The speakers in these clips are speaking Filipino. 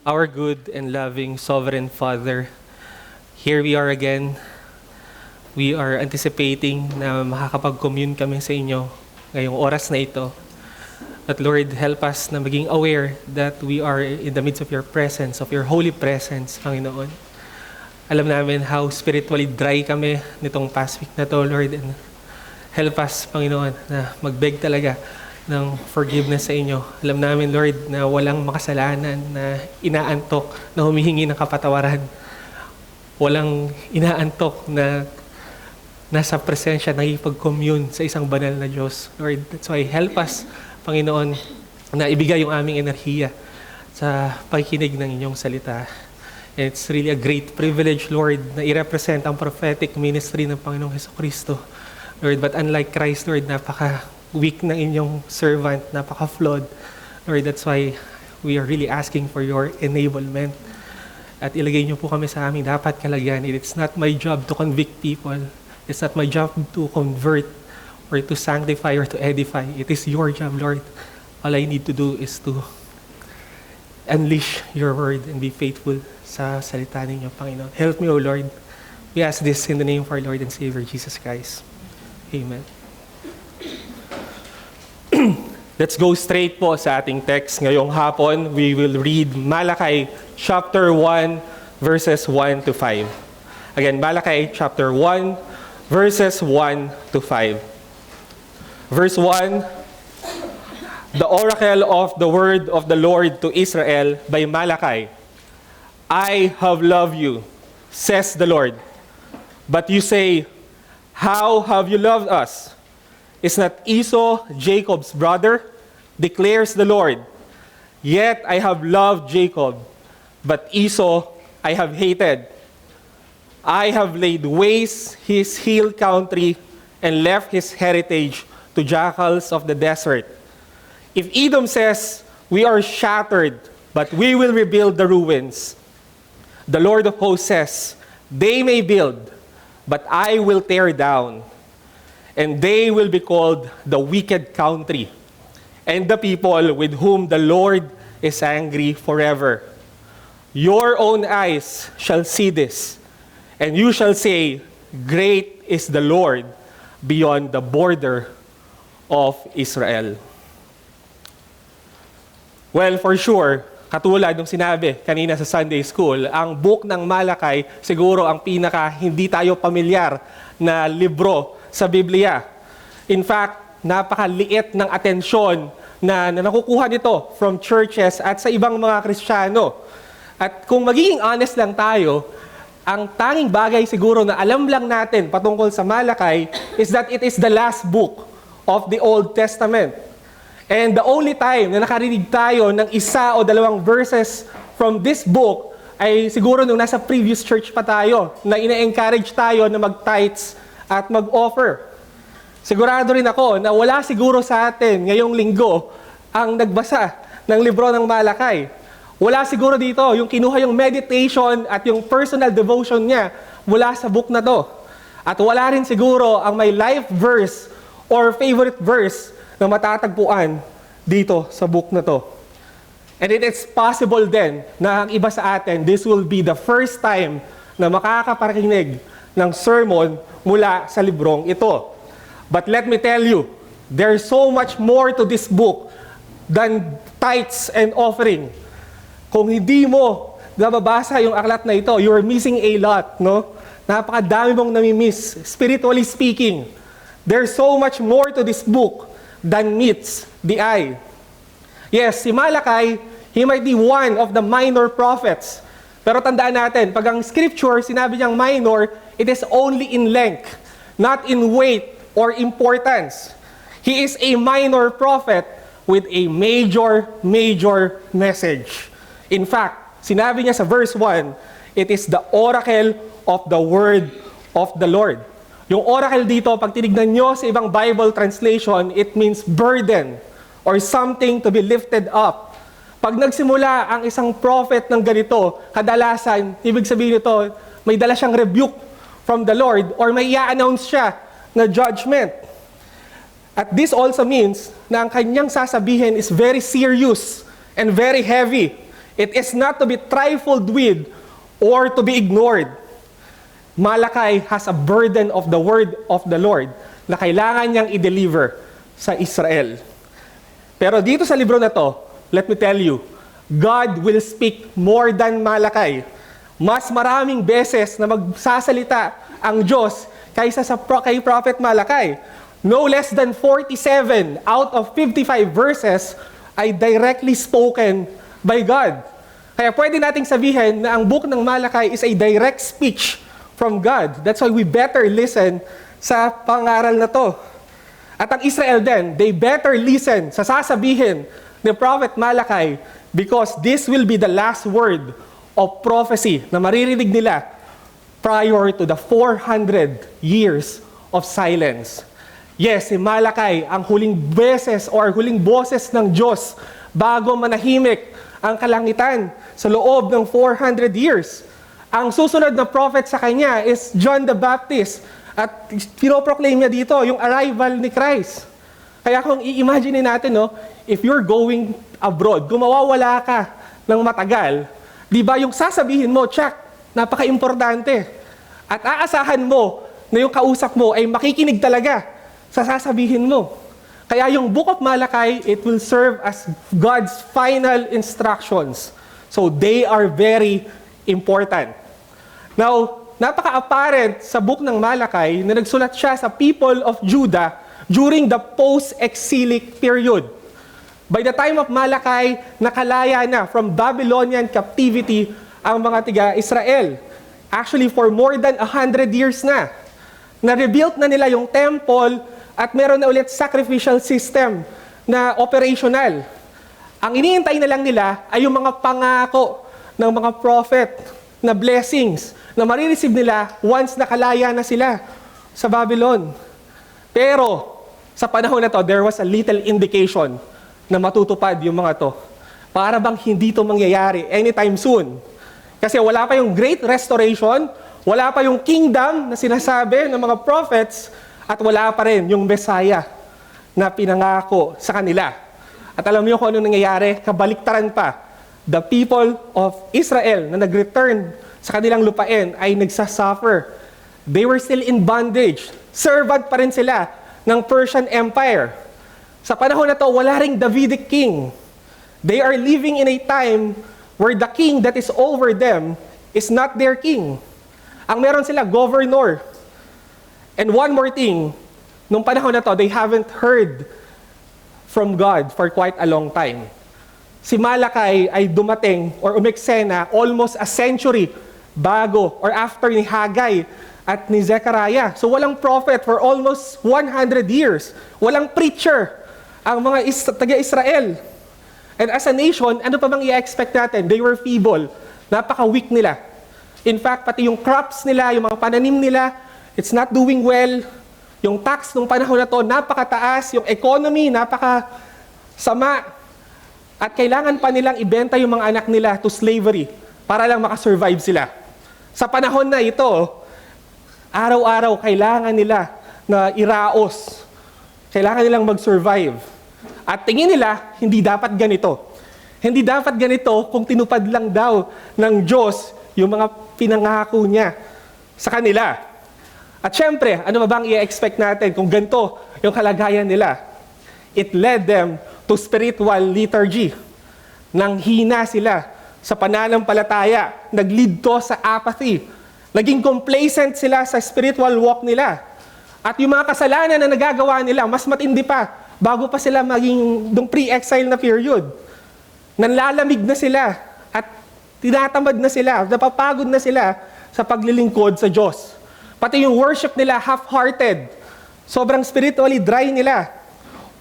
Our good and loving sovereign Father, here we are again. We are anticipating na makakapag-commune kami sa inyo ngayong oras na ito. At Lord, help us na maging aware that we are in the midst of your presence, of your holy presence, Panginoon. Alam namin how spiritually dry kami nitong past week na to, Lord. And help us, Panginoon, na mag-beg talaga ng forgiveness sa inyo. Alam namin, Lord, na walang makasalanan na inaantok na humihingi ng kapatawaran. Walang inaantok na nasa presensya, nakipag-commune sa isang banal na Diyos. Lord, that's why help us, Panginoon, na ibigay yung aming enerhiya sa pakikinig ng inyong salita. And it's really a great privilege, Lord, na i-represent ang prophetic ministry ng Panginoong Jesucristo. Lord, but unlike Christ, Lord, napaka-weak ng inyong servant, napaka-flawed. Lord, that's why we are really asking for your enablement. At ilagay niyo po kami sa aming dapat kalagyan. It's not my job to convict people. It's not my job to convert or to sanctify or to edify. It is your job, Lord. All I need to do is to unleash your word and be faithful sa salita ninyo, Panginoon. Help me, O Lord. We ask this in the name of our Lord and Savior, Jesus Christ. Amen. Let's go straight po sa ating text. Ngayong hapon, we will read Malachi chapter 1, verses 1 to 5. Again, Malachi chapter 1, verses 1 to 5. Verse 1, the oracle of the word of the Lord to Israel by Malachi. I have loved you, says the Lord. But you say, how have you loved us? Is not Esau Jacob's brother? Declares the Lord. Yet I have loved Jacob, but Esau I have hated. I have laid waste his hill country and left his heritage to jackals of the desert. If Edom says, we are shattered, but we will rebuild the ruins, the Lord of hosts says, they may build, but I will tear down, and they will be called the wicked country, and the people with whom the Lord is angry forever. Your own eyes shall see this, and you shall say, great is the Lord beyond the border of Israel. Well, for sure, katulad ng sinabi kanina sa Sunday School, ang book ng Malachi siguro ang pinaka hindi tayo pamilyar na libro sa Biblia. In fact, napakaliit ng atensyon na nakukuha nito from churches at sa ibang mga Kristiyano. At kung magiging honest lang tayo, ang tanging bagay siguro na alam lang natin patungkol sa Malachi is that it is the last book of the Old Testament. And the only time na nakarinig tayo ng isa o dalawang verses from this book ay siguro nung nasa previous church pa tayo na ina-encourage tayo na mag-tithes at mag-offer. Sigurado rin ako na wala siguro sa atin ngayong linggo ang nagbasa ng libro ng Malachi. Wala siguro dito yung kinuha yung meditation at yung personal devotion niya mula sa book na to. At wala rin siguro ang may life verse or favorite verse na matatagpuan dito sa book na to. And it is possible then na ang iba sa atin, this will be the first time na makakaparinig ng sermon mula sa librong ito. But let me tell you, there's so much more to this book than tithes and offering. Kung hindi mo nababasa yung aklat na ito, you're missing a lot, no? Napakadami mong namimiss, spiritually speaking. There's so much more to this book than meets the eye. Yes, si Malachi, he might be one of the minor prophets. Pero tandaan natin, pag ang scripture, sinabi niyang minor, it is only in length, not in weight or importance. He is a minor prophet with a major message. In fact, sinabi niya sa verse 1, it is the oracle of the word of the Lord. Yung oracle dito, pag tinignan nyo sa ibang Bible translation, it means burden or something to be lifted up. Pag nagsimula ang isang prophet ng ganito, kadalasan, ibig sabihin nito, may dala siyang rebuke from the Lord or may i-announce siya na judgment. At this also means na ang kanyang sasabihin is very serious and very heavy. It is not to be trifled with or to be ignored. Malachi has a burden of the word of the Lord na kailangan niyang i-deliver sa Israel. Pero dito sa libro na to, let me tell you, God will speak more than Malachi. Mas maraming beses na magsasalita ang Diyos kaysa kay Prophet Malachi. No less than 47 out of 55 verses ay directly spoken by God. Kaya pwede nating sabihin na ang book ng Malachi is a direct speech from God. That's why we better listen sa pangaral na to. At ang Israel din, they better listen sa sasabihin ni Prophet Malachi because this will be the last word of prophecy na maririnig nila prior to the 400 years of silence. Yes, si Malachi ang huling beses or huling boses ng Diyos bago manahimik ang kalangitan sa loob ng 400 years. Ang susunod na prophet sa kanya is John the Baptist. At pinoproclaim niya dito yung arrival ni Christ. Kaya kung i-imagine natin, no, if you're going abroad, kung mawawala ka ng matagal, di ba yung sasabihin mo, check, napaka-importante. At aasahan mo na yung kausap mo ay makikinig talaga sa sasabihin mo. Kaya yung Book of Malachi, it will serve as God's final instructions. So they are very important. Now, napaka-apparent sa book ng Malachi na nagsulat siya sa people of Judah during the post-exilic period. By the time of Malachi, nakalaya na from Babylonian captivity ang mga tiga-Israel. Actually, for more than 100 years na. Na-rebuilt na nila yung temple at meron na ulit sacrificial system na operational. Ang iniintay na lang nila ay yung mga pangako ng mga prophet na blessings na marireceive nila once nakalaya na sila sa Babylon. Pero sa panahon na to, there was a little indication na matutupad yung mga to. Para bang hindi to mangyayari anytime soon. Kasi wala pa yung great restoration, wala pa yung kingdom na sinasabi ng mga prophets, at wala pa rin yung Messiah na pinangako sa kanila. At alam niyo kung ano nangyayari? Kabaliktaran pa. The people of Israel na nag-return sa kanilang lupain ay nagsasuffer. They were still in bondage. Servant pa rin sila ng Persian Empire. Sa panahon na to, wala ring Davidic king. They are living in a time where the king that is over them is not their king. Ang meron sila, governor. And one more thing, nung panahon na to, they haven't heard from God for quite a long time. Si Malachi ay dumating or umeksena almost a century bago or after ni Haggai at ni Zechariah. So walang prophet for almost 100 years. Walang preacher ang mga taga-Israel. And as a nation, ano pa bang i-expect natin? They were feeble. Napaka-weak nila. In fact, pati yung crops nila, yung mga pananim nila, it's not doing well. Yung tax nung panahon na to, napakataas. Yung economy, napaka-sama. At kailangan pa nilang ibenta yung mga anak nila to slavery para lang makasurvive sila. Sa panahon na ito, araw-araw kailangan nila na iraos. Kailangan nilang mag-survive. At tingin nila, hindi dapat ganito. Hindi dapat ganito kung tinupad lang daw ng Diyos yung mga pinangako niya sa kanila. At syempre, ano ba bang i-expect natin kung ganito yung kalagayan nila? It led them to spiritual lethargy. Nang hina sila sa pananampalataya, nag-lead to sa apathy. Naging complacent sila sa spiritual walk nila. At yung mga kasalanan na nagagawa nila, mas matindi pa, bago pa sila maging nung pre-exile na period. Nanlalamig na sila at tinatamad na sila, napapagod na sila sa paglilingkod sa Diyos. Pati yung worship nila half-hearted. Sobrang spiritually dry nila.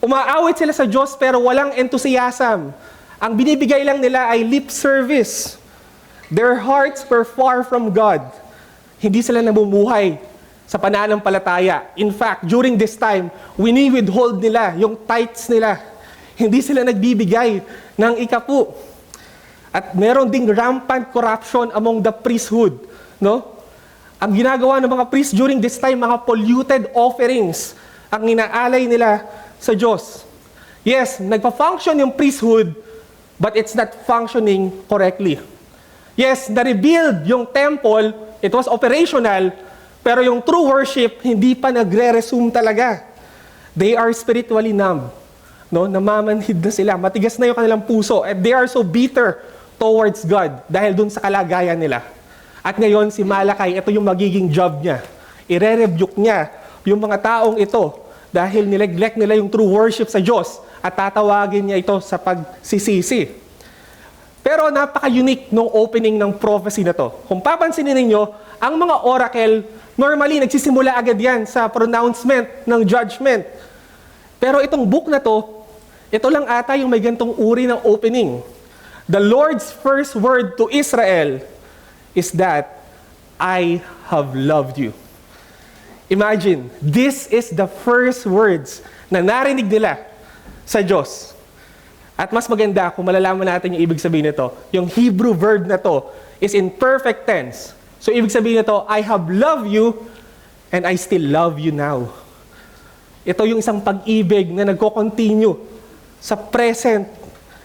Umaawit sila sa Diyos pero walang enthusiasm. Ang binibigay lang nila ay lip service. Their hearts were far from God. Hindi sila namumuhay sa pananampalataya. In fact, during this time, wini-withhold nila yung tithes nila. Hindi sila nagbibigay ng ikapu. At meron ding rampant corruption among the priesthood. No? Ang ginagawa ng mga priests during this time, mga polluted offerings ang inaalay nila sa Diyos. Yes, nagpa-function yung priesthood but it's not functioning correctly. Yes, na-rebuild yung temple, it was operational, pero yung true worship, hindi pa nagre-resume talaga. They are spiritually numb. No? Namamanhid na sila, matigas na yung kanilang puso, and they are so bitter towards God dahil dun sa kalagayan nila. At ngayon, si Malakay, ito yung magiging job niya. Ire-rebuke niya yung mga taong ito dahil nineglect nila yung true worship sa Diyos at tatawagin niya ito sa pagsisisi. Pero napaka-unique nung opening ng prophecy na to. Kung papansinin ninyo, ang mga oracle, normally nagsisimula agad yan sa pronouncement ng judgment. Pero itong book na to, ito lang ata yung may gantong uri ng opening. The Lord's first word to Israel is that, I have loved you. Imagine, this is the first words na narinig nila sa Diyos. At mas maganda kung malalaman natin yung ibig sabihin nito. Yung Hebrew verb na to is in perfect tense. So ibig sabihin nito, I have loved you and I still love you now. Ito yung isang pag-ibig na nagko-continue sa present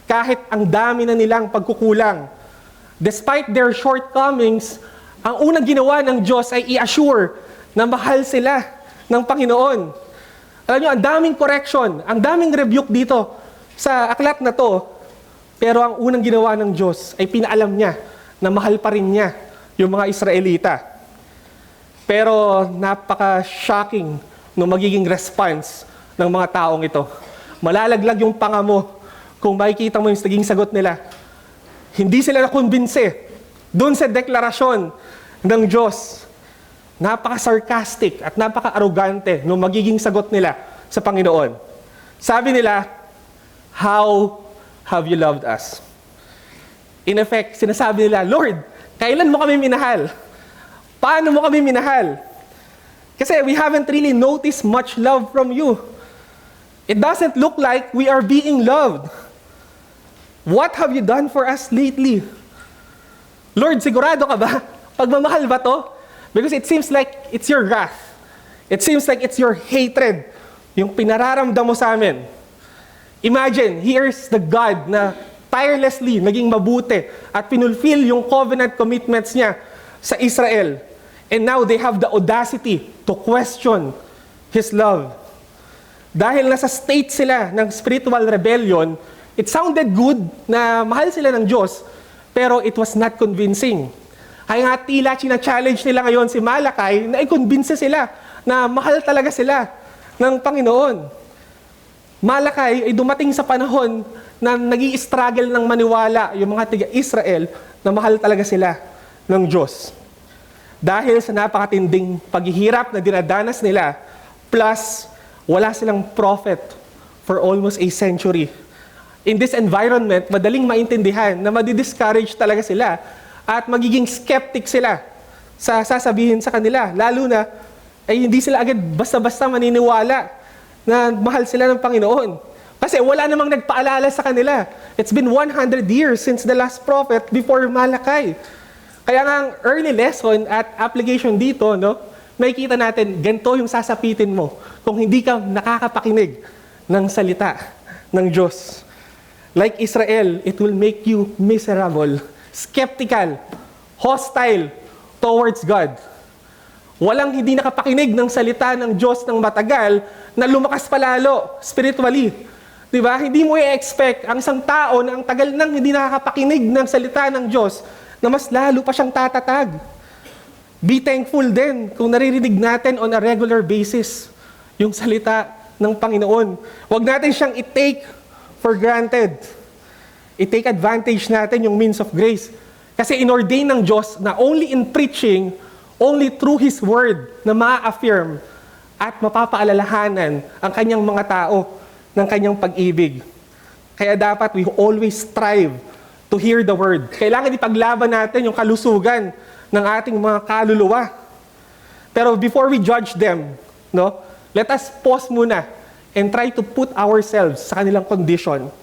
kahit ang dami na nilang pagkukulang. Despite their shortcomings, ang unang ginawa ng Diyos ay i-assure na mahal sila ng Panginoon. Alam nyo, ang daming correction, ang daming rebuke dito sa aklat na to, pero ang unang ginawa ng Diyos ay pinaalam niya na mahal pa rin niya yung mga Israelita. Pero napaka-shocking ng magiging response ng mga taong ito. Malalaglag yung panga mo kung makikita mo yung naging sagot nila. Hindi sila nakumbinse doon sa deklarasyon ng Diyos. Napaka-sarcastic at napaka-arrogante ng magiging sagot nila sa Panginoon. Sabi nila, how have you loved us? In effect, sinasabi nila, Lord, kailan mo kami minahal? Paano mo kami minahal? Kasi we haven't really noticed much love from you. It doesn't look like we are being loved. What have you done for us lately? Lord, sigurado ka ba? Pagmamahal ba to? Because it seems like it's your wrath. It seems like it's your hatred. Yung pinararamdam mo sa amin. Imagine, here's the God na tirelessly naging mabuti at pinulfill yung covenant commitments niya sa Israel. And now they have the audacity to question His love. Dahil nasa state sila ng spiritual rebellion, it sounded good na mahal sila ng Diyos, pero it was not convincing. Kaya nga tila china-challenge nila ngayon si Malakay na i-convince sila na mahal talaga sila ng Panginoon. Malakay ay dumating sa panahon na nag-i-struggle ng maniwala yung mga tiga-Israel na mahal talaga sila ng Diyos. Dahil sa napakatinding paghihirap na dinadanas nila, plus wala silang prophet for almost a century. In this environment, madaling maintindihan na madi-discourage talaga sila at magiging skeptic sila sa sasabihin sa kanila. Lalo na, ay hindi sila agad basta-basta maniniwala na mahal sila ng Panginoon. Kasi wala namang nagpaalala sa kanila. It's been 100 years since the last prophet before Malakay. Kaya nga ang early lesson at application dito, no, makikita natin, ganito yung sasapitin mo kung hindi ka nakakapakinig ng salita ng Diyos. Like Israel, it will make you miserable, skeptical, hostile towards God. Walang hindi nakapakinig ng salita ng Diyos ng matagal na lumakas palalo spiritually. Diba? Hindi mo i-expect ang isang tao na ang tagal nang hindi nakakapakinig ng salita ng Diyos na mas lalo pa siyang tatatag. Be thankful din kung naririnig natin on a regular basis yung salita ng Panginoon. Huwag natin siyang i-take for granted. I-take advantage natin yung means of grace. Kasi inordain ng Diyos na only in preaching, only through His Word na ma-affirm at mapapaalalahanan ang kanyang mga tao ng kanyang pag-ibig. Kaya dapat we always strive to hear the Word. Kailangan ipaglaban natin yung kalusugan ng ating mga kaluluwa. Pero before we judge them, no, let us pause muna and try to put ourselves sa kanilang condition.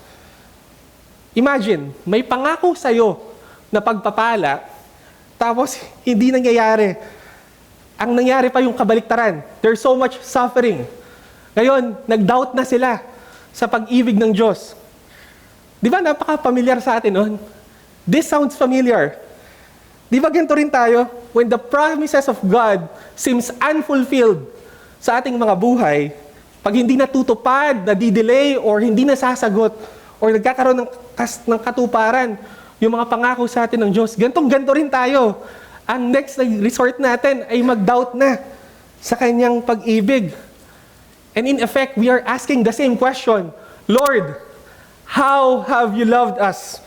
Imagine, may pangako sa'yo na pagpapala, tapos hindi nangyayari. Ang nangyari pa yung kabaliktaran. There's so much suffering. Ngayon, nag-doubt na sila sa pag-ibig ng Diyos. Di ba napaka-familiar sa atin nun? This sounds familiar. Di ba ganito rin tayo? When the promises of God seems unfulfilled sa ating mga buhay, pag hindi natutupad, nadidelay, or hindi nasasagot, or nagkakaroon ng katuparan, yung mga pangako sa atin ng Diyos, ganito rin tayo. Ang next resort natin ay mag-doubt na sa kanyang pag-ibig. And in effect, we are asking the same question, Lord, how have you loved us?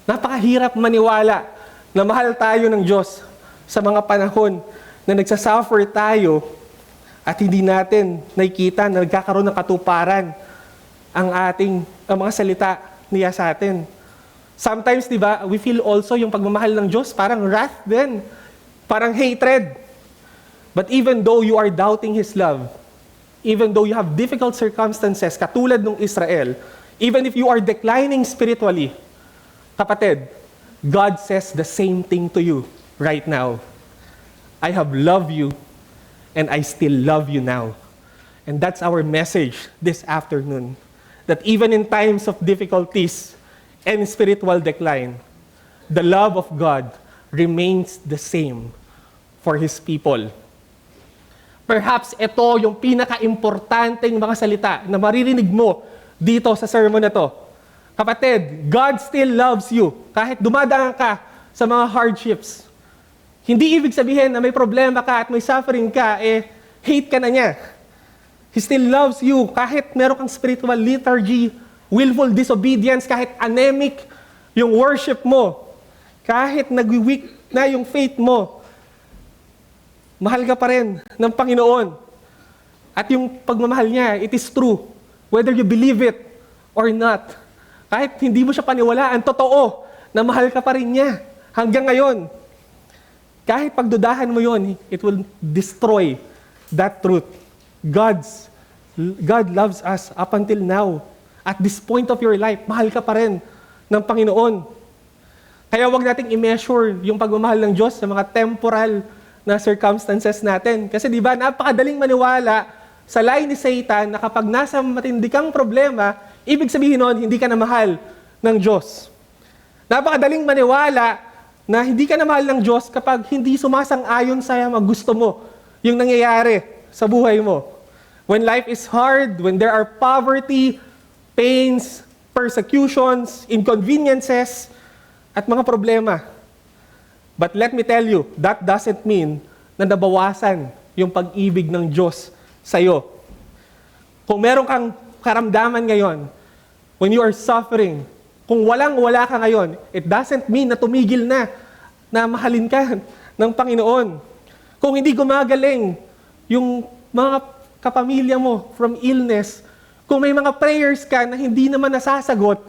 Napakahirap maniwala na mahal tayo ng Diyos sa mga panahon na nagsasuffer tayo at hindi natin nakikita na nagkakaroon ng katuparan ang mga salita niya sa atin. Sometimes, di ba, we feel also yung pagmamahal ng Diyos parang wrath din, parang hatred. But even though you are doubting His love, even though you have difficult circumstances katulad ng Israel, even if you are declining spiritually, kapatid, God says the same thing to you right now. I have loved you and I still love you now. And that's our message this afternoon. That even in times of difficulties and spiritual decline, the love of God remains the same for His people. Perhaps ito yung pinaka-importanting mga salita na maririnig mo dito sa sermon na to. Kapatid, God still loves you kahit dumadaan ka sa mga hardships. Hindi ibig sabihin na may problema ka at may suffering ka, hate ka na niya. He still loves you kahit meron kang spiritual lethargy, willful disobedience, kahit anemic yung worship mo, kahit nag-weak na yung faith mo, mahal ka pa rin ng Panginoon. At yung pagmamahal niya, it is true, whether you believe it or not. Kahit hindi mo siya paniwalaan, totoo na mahal ka pa rin niya hanggang ngayon. Kahit pagdudahan mo yon, it will destroy that truth. God loves us up until now. At this point of your life, mahal ka pa rin ng Panginoon. Kaya wag nating i-measure yung pagmamahal ng Diyos sa mga temporal na circumstances natin. Kasi di ba, napakadaling maniwala sa lie ni Satan na kapag nasa matindi kang problema, ibig sabihin nun, hindi ka na mahal ng Diyos. Napakadaling maniwala na hindi ka na mahal ng Diyos kapag hindi sumasang-ayon sa mga gusto mo yung nangyayari sa buhay mo. When life is hard, when there are poverty, pains, persecutions, inconveniences, at mga problema. But let me tell you, that doesn't mean na nabawasan yung pag-ibig ng Diyos sa'yo. Kung meron kang karamdaman ngayon, when you are suffering, kung walang-wala ka ngayon, it doesn't mean na tumigil na mahalin ka ng Panginoon. Kung hindi gumagaling yung mga kapamilya mo from illness, kung may mga prayers ka na hindi naman nasasagot,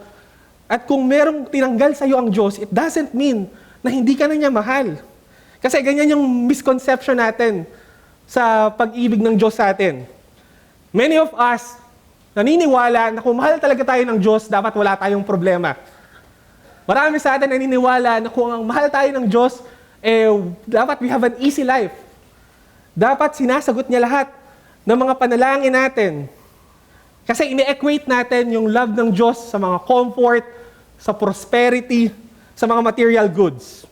at kung merong tinanggal sa'yo ang Diyos, it doesn't mean na hindi ka na niya mahal. Kasi ganyan yung misconception natin sa pag-ibig ng Diyos sa atin. Many of us, naniniwala na kung mahal talaga tayo ng Diyos, dapat wala tayong problema. Marami sa atin naniniwala na kung ang mahal tayo ng Diyos, dapat we have an easy life. Dapat sinasagot niya lahat ng mga panalangin natin. Kasi ine-equate natin yung love ng Diyos sa mga comfort, sa prosperity, sa mga material goods.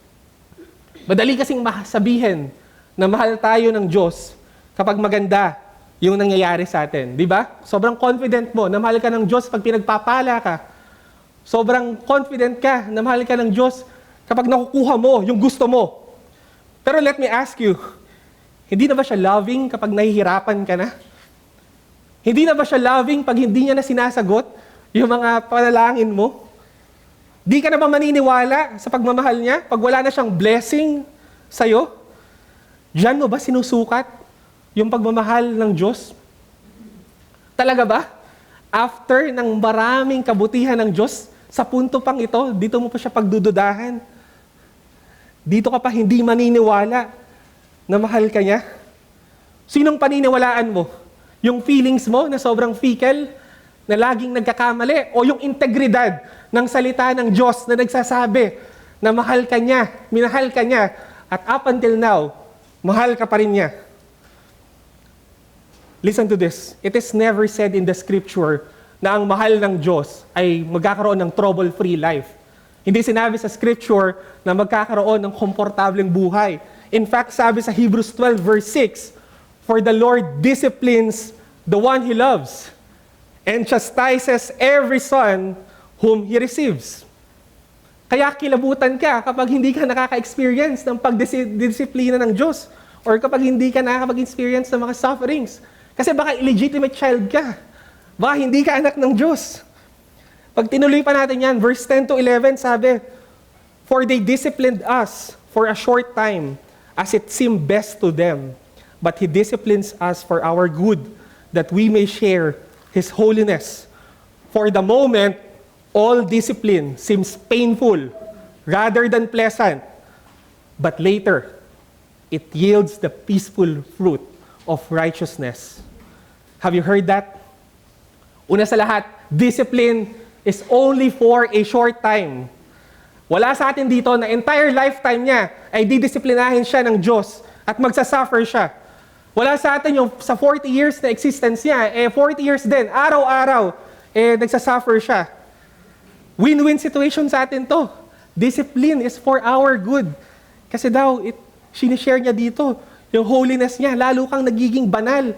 Madali kasing sabihin na mahal tayo ng Diyos kapag maganda yung nangyayari sa atin. Di ba? Sobrang confident mo na mahal ka ng Diyos pag pinagpapala ka. Sobrang confident ka na mahal ka ng Diyos kapag nakukuha mo yung gusto mo. Pero let me ask you, hindi na ba siya loving kapag nahihirapan ka na? Hindi na ba siya loving pag hindi niya na sinasagot yung mga panalangin mo? Di ka na ba maniniwala sa pagmamahal niya pag wala na siyang blessing sa'yo? Diyan mo ba sinusukat yung pagmamahal ng Diyos? Talaga ba? After ng maraming kabutihan ng Diyos, sa punto pang ito, dito mo pa siya pagdududahan? Dito ka pa hindi maniniwala na mahal ka niya? Sinong paniniwalaan mo? Yung feelings mo na sobrang fickle, na laging nagkakamali, o yung integridad ng salita ng Diyos na nagsasabi na mahal ka niya, minahal ka niya, at up until now, mahal ka pa rin niya. Listen to this. It is never said in the scripture na ang mahal ng Diyos ay magkakaroon ng trouble-free life. Hindi sinabi sa scripture na magkakaroon ng komportableng buhay. In fact, sabi sa Hebrews 12 verse 6, "For the Lord disciplines the one He loves, and chastises every son whom He receives." Kaya kilabutan ka kapag hindi ka nakaka-experience ng pagdisiplina ng Diyos or kapag hindi ka nakakapag-experience ng mga sufferings. Kasi baka illegitimate child ka. Baka hindi ka anak ng Diyos. Pag tinuloy pa natin yan, verse 10 to 11 sabi, "For they disciplined us for a short time, as it seemed best to them. But He disciplines us for our good, that we may share His holiness. For the moment, all discipline seems painful rather than pleasant. But later, it yields the peaceful fruit of righteousness." Have you heard that? Una sa lahat, discipline is only for a short time. Wala sa atin dito na entire lifetime niya ay didisiplinahin siya ng Diyos at magsasuffer siya. Wala sa atin yung sa 40 years na existence niya, 40 years din, araw-araw, nagsasuffer siya. Win-win situation sa atin to. Discipline is for our good. Kasi daw, sinishare niya dito, yung holiness niya, lalo kang nagiging banal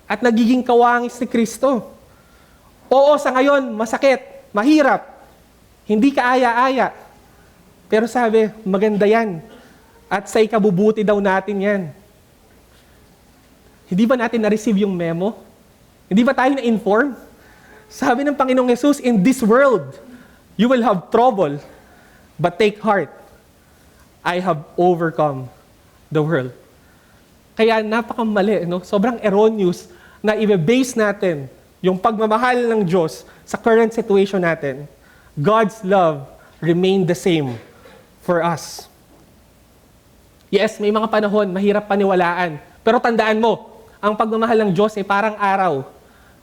at nagiging kawangis ni Kristo. Oo, sa ngayon, masakit, mahirap, hindi ka aya-aya. Pero sabi, maganda yan. At sa ikabubuti daw natin yan. Hindi ba natin na-receive yung memo? Hindi ba tayo na-inform? Sabi ng Panginoong Yesus, "In this world, you will have trouble, but take heart. I have overcome the world." Kaya napakamali, no? Sobrang erroneous na i-base natin yung pagmamahal ng Diyos sa current situation natin. God's love remained the same for us. Yes, may mga panahon, mahirap paniwalaan. Pero tandaan mo, ang pagmamahal ng Diyos ay parang araw.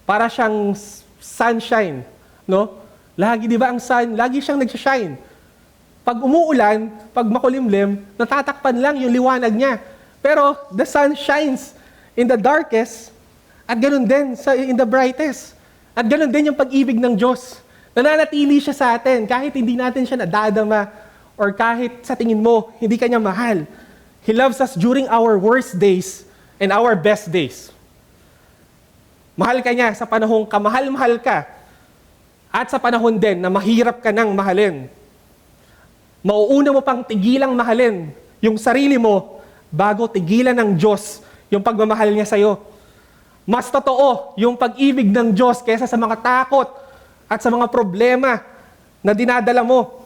Para siyang sunshine, no? Lagi, di ba, ang sun, lagi siyang nag-shine. Pag umuulan, pag makulimlim, natatakpan lang yung liwanag niya. Pero the sun shines in the darkest, at ganoon din in the brightest. At ganoon din yung pag-ibig ng Diyos. Nananatili siya sa atin kahit hindi natin siya nadadama or kahit sa tingin mo, hindi ka niya mahal. He loves us during our worst days and our best days. Mahal ka niya sa panahong kamahal-mahal ka at sa panahon din na mahirap ka nang mahalin. Mauuna mo pang tigilang mahalin yung sarili mo bago tigilan ng Diyos yung pagmamahal niya sa'yo. Mas totoo yung pag-ibig ng Diyos kaysa sa mga takot at sa mga problema na dinadala mo.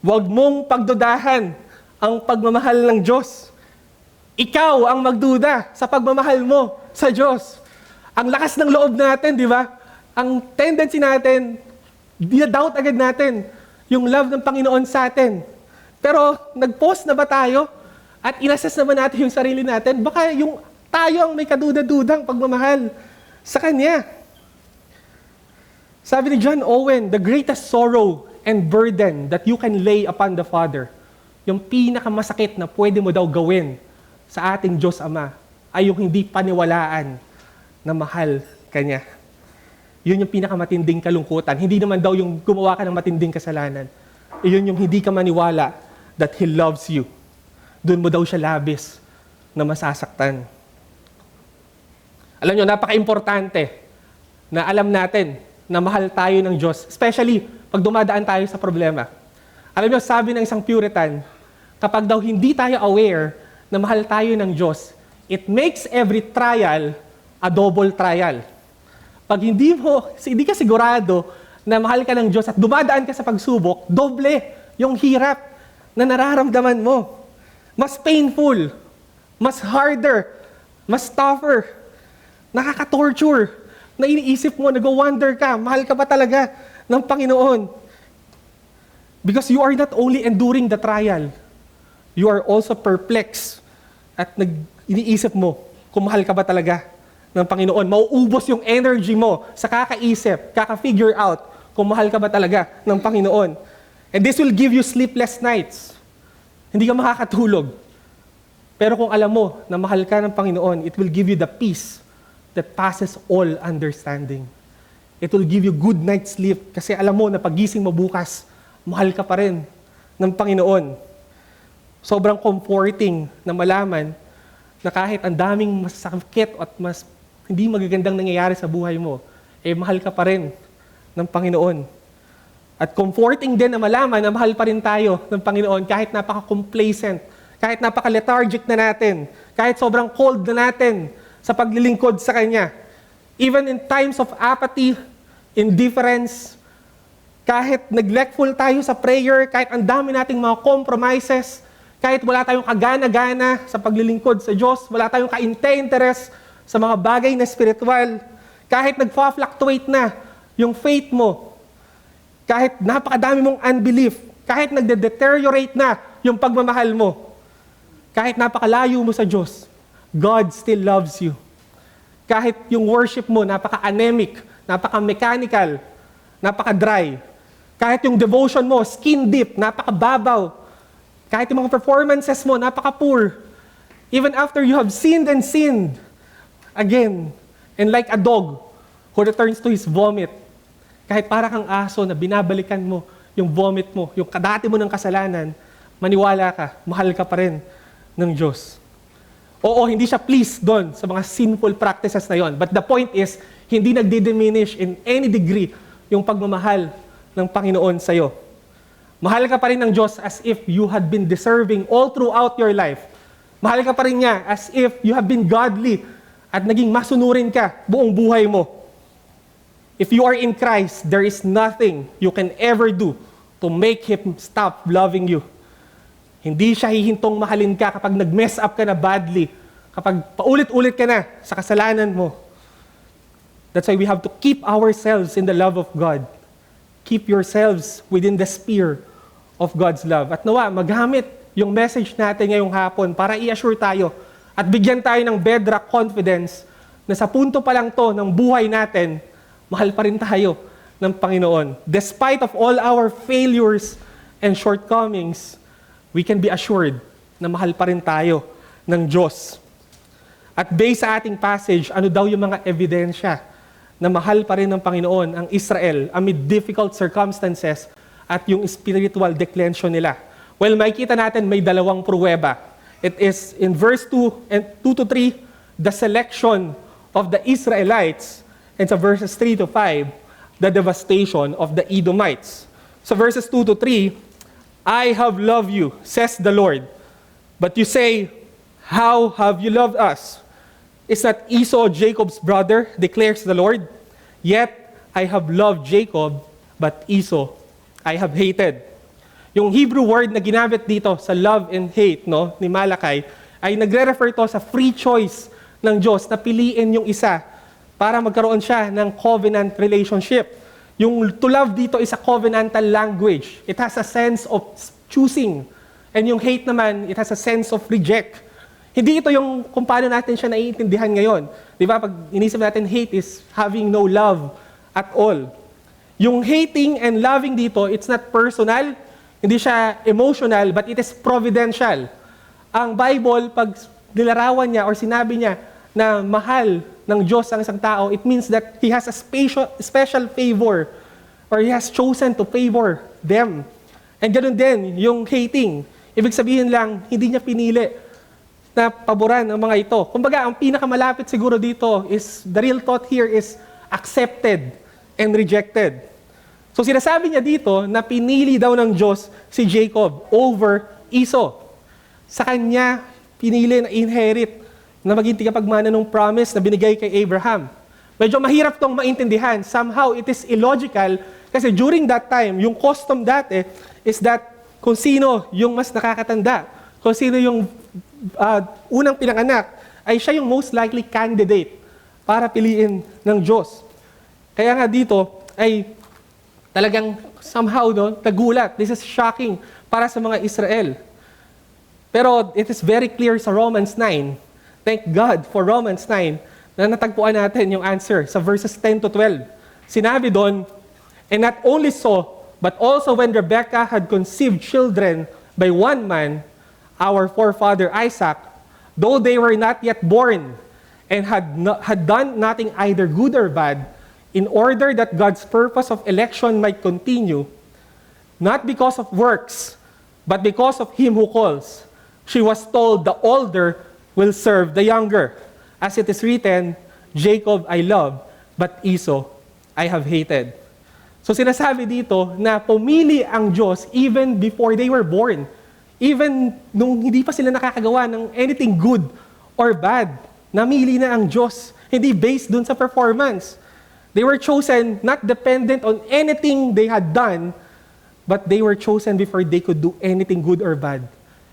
Huwag mong pagdudahan ang pagmamahal ng Diyos. Ikaw ang magduda sa pagmamahal mo sa Diyos. Ang lakas ng loob natin, di ba? Ang tendency natin, doubt agad natin yung love ng Panginoon sa atin. Pero nag-pause na ba tayo? At inassess naman natin yung sarili natin? Baka yung tayo ang may kaduda-dudang pagmamahal sa Kanya. Sabi ni John Owen, "The greatest sorrow and burden that you can lay upon the Father," yung pinakamasakit na pwede mo daw gawin sa ating Diyos Ama, ay yung hindi paniwalaan na mahal Kanya. Yun yung pinakamatinding kalungkutan. Hindi naman daw yung gumawa ka ng matinding kasalanan. Yun yung hindi ka maniwala that He loves you. Doon mo daw siya labis na masasaktan. Alam nyo, napaka-importante na alam natin na mahal tayo ng Diyos, especially pag dumadaan tayo sa problema. Alam nyo, sabi ng isang Puritan, kapag daw hindi tayo aware na mahal tayo ng Diyos, it makes every trial a double trial. Pag hindi ka sigurado na mahal ka ng Diyos at dumadaan ka sa pagsubok, doble yung hirap na nararamdaman mo. Mas painful, mas harder, mas tougher, nakaka-torture, na iniisip mo, nag-wonder ka, mahal ka ba talaga ng Panginoon? Because you are not only enduring the trial, you are also perplexed at iniisip mo kung mahal ka ba talaga ng Panginoon. Mauubos yung energy mo sa kakaisip, kaka-figure out kung mahal ka ba talaga ng Panginoon. And this will give you sleepless nights. Hindi ka makakatulog. Pero kung alam mo na mahal ka ng Panginoon, it will give you the peace that passes all understanding. It will give you good night's sleep kasi alam mo na pagising mo bukas, mahal ka pa rin ng Panginoon. Sobrang comforting na malaman na kahit ang daming masakit at mas hindi magagandang nangyayari sa buhay mo, mahal ka pa rin ng Panginoon. At comforting din na malaman na mahal pa rin tayo ng Panginoon kahit napaka-complacent, kahit napaka-lethargic na natin, kahit sobrang cold na natin sa paglilingkod sa Kanya. Even in times of apathy, indifference, kahit neglectful tayo sa prayer, kahit ang dami nating mga compromises, kahit wala tayong kagana-gana sa paglilingkod sa Diyos, wala tayong ka-interest sa mga bagay na spiritual, kahit nagfa-fluctuate na yung faith mo, kahit napakadami mong unbelief, kahit nagde-deteriorate na yung pagmamahal mo, kahit napakalayo mo sa Diyos, God still loves you. Kahit yung worship mo napaka-anemic, napaka-mechanical, napaka-dry, kahit yung devotion mo, skin deep, napaka-babaw, kahit yung mga performances mo, napaka-poor, even after you have sinned and sinned, again, and like a dog who returns to his vomit, kahit para kang aso na binabalikan mo yung vomit mo, yung kadati mo ng kasalanan, maniwala ka, mahal ka pa rin ng Diyos. Oo, hindi siya pleased doon sa mga sinful practices na yon. But the point is, hindi nagdi-diminish in any degree yung pagmamahal ng Panginoon sa'yo. Mahal ka pa rin ng Diyos as if you had been deserving all throughout your life. Mahal ka pa rin niya as if you have been godly at naging masunurin ka buong buhay mo. If you are in Christ, there is nothing you can ever do to make Him stop loving you. Hindi siya hihintong mahalin ka kapag nag-mess up ka na badly, kapag paulit-ulit ka na sa kasalanan mo. That's why we have to keep ourselves in the love of God. Keep yourselves within the sphere of God's love. At nawa, magamit yung message natin ngayong hapon para i-assure tayo at bigyan tayo ng bedrock confidence na sa punto pa lang to ng buhay natin, mahal pa rin tayo ng Panginoon. Despite of all our failures and shortcomings, we can be assured na mahal pa rin tayo ng Diyos. At based sa ating passage, ano daw yung mga ebidensya na mahal pa rin ng Panginoon ang Israel amid difficult circumstances at yung spiritual declension nila? Well, makikita natin may dalawang pruweba. It is in verse 2 and 2 to 3, the selection of the Israelites, and sa verses 3 to 5, the devastation of the Edomites. So verses 2 to 3, I have loved you, says the Lord. But you say, how have you loved us? Is not Esau Jacob's brother, declares the Lord? Yet I have loved Jacob, but Esau I have hated. Yung Hebrew word na ginamit dito sa love and hate, no, ni Malakay, ay nagre-refer to sa free choice ng Diyos na piliin yung isa para magkaroon siya ng covenant relationship. Yung to love dito is a covenantal language. It has a sense of choosing. And yung hate naman, it has a sense of reject. Hindi ito yung kung paano natin siya naiintindihan ngayon. Di ba? Pag inisip natin, hate is having no love at all. Yung hating and loving dito, it's not personal, hindi siya emotional, but it is providential. Ang Bible, pag nilarawan niya or sinabi niya na mahal ng Diyos ang isang tao, it means that He has a special favor or He has chosen to favor them. And ganoon din, yung hating. Ibig sabihin lang, hindi niya pinili na paboran ang mga ito. Kumbaga, ang pinakamalapit siguro dito is, the real thought here is accepted and rejected. So sinasabi niya dito na pinili daw ng Diyos si Jacob over Esau. Sa kanya, pinili na inherit na maging tagapagmana ng promise na binigay kay Abraham. Medyo mahirap tong maintindihan. Somehow, it is illogical kasi during that time, yung custom dati is that kung sino yung mas nakakatanda, kung sino yung unang pinanganak, ay siya yung most likely candidate para piliin ng Diyos. Kaya nga dito ay talagang somehow nagulat. This is shocking para sa mga Israel. Pero it is very clear sa Romans 9. Thank God for Romans 9 na natagpuan natin yung answer sa verses 10 to 12. Sinabi doon, and not only so, but also when Rebekah had conceived children by one man, our forefather Isaac, though they were not yet born and had done nothing either good or bad, in order that God's purpose of election might continue, not because of works, but because of him who calls. She was told the older will serve the younger. As it is written, Jacob I love, but Esau I have hated. So sinasabi dito na pumili ang Diyos even before they were born. Even nung hindi pa sila nakakagawa ng anything good or bad, namili na ang Diyos. Hindi based dun sa performance. They were chosen not dependent on anything they had done, but they were chosen before they could do anything good or bad.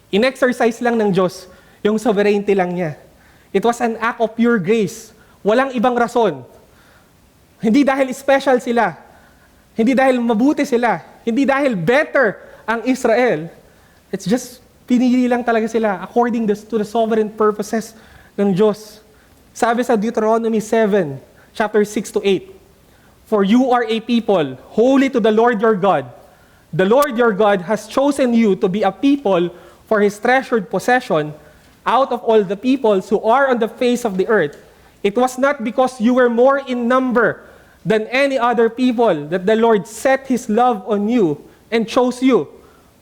In-exercise lang ng Diyos yung sovereignty lang niya. It was an act of pure grace. Walang ibang rason. Hindi dahil special sila. Hindi dahil mabuti sila. Hindi dahil better ang Israel. It's just pinili lang talaga sila according to the sovereign purposes ng Diyos. Sabi sa Deuteronomy 7, chapter 6 to 8, "For you are a people holy to the Lord your God. The Lord your God has chosen you to be a people for his treasured possession out of all the peoples who are on the face of the earth. It was not because you were more in number than any other people that the Lord set his love on you and chose you,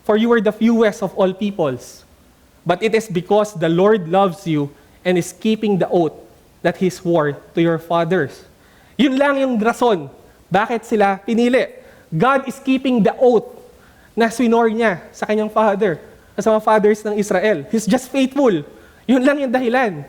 for you were the fewest of all peoples. But it is because the Lord loves you and is keeping the oath that he swore to your fathers." Yun lang yung rason bakit sila pinili. God is keeping the oath na swinor niya sa kanyang father, sa mga fathers ng Israel. He's just faithful. Yun lang yung dahilan.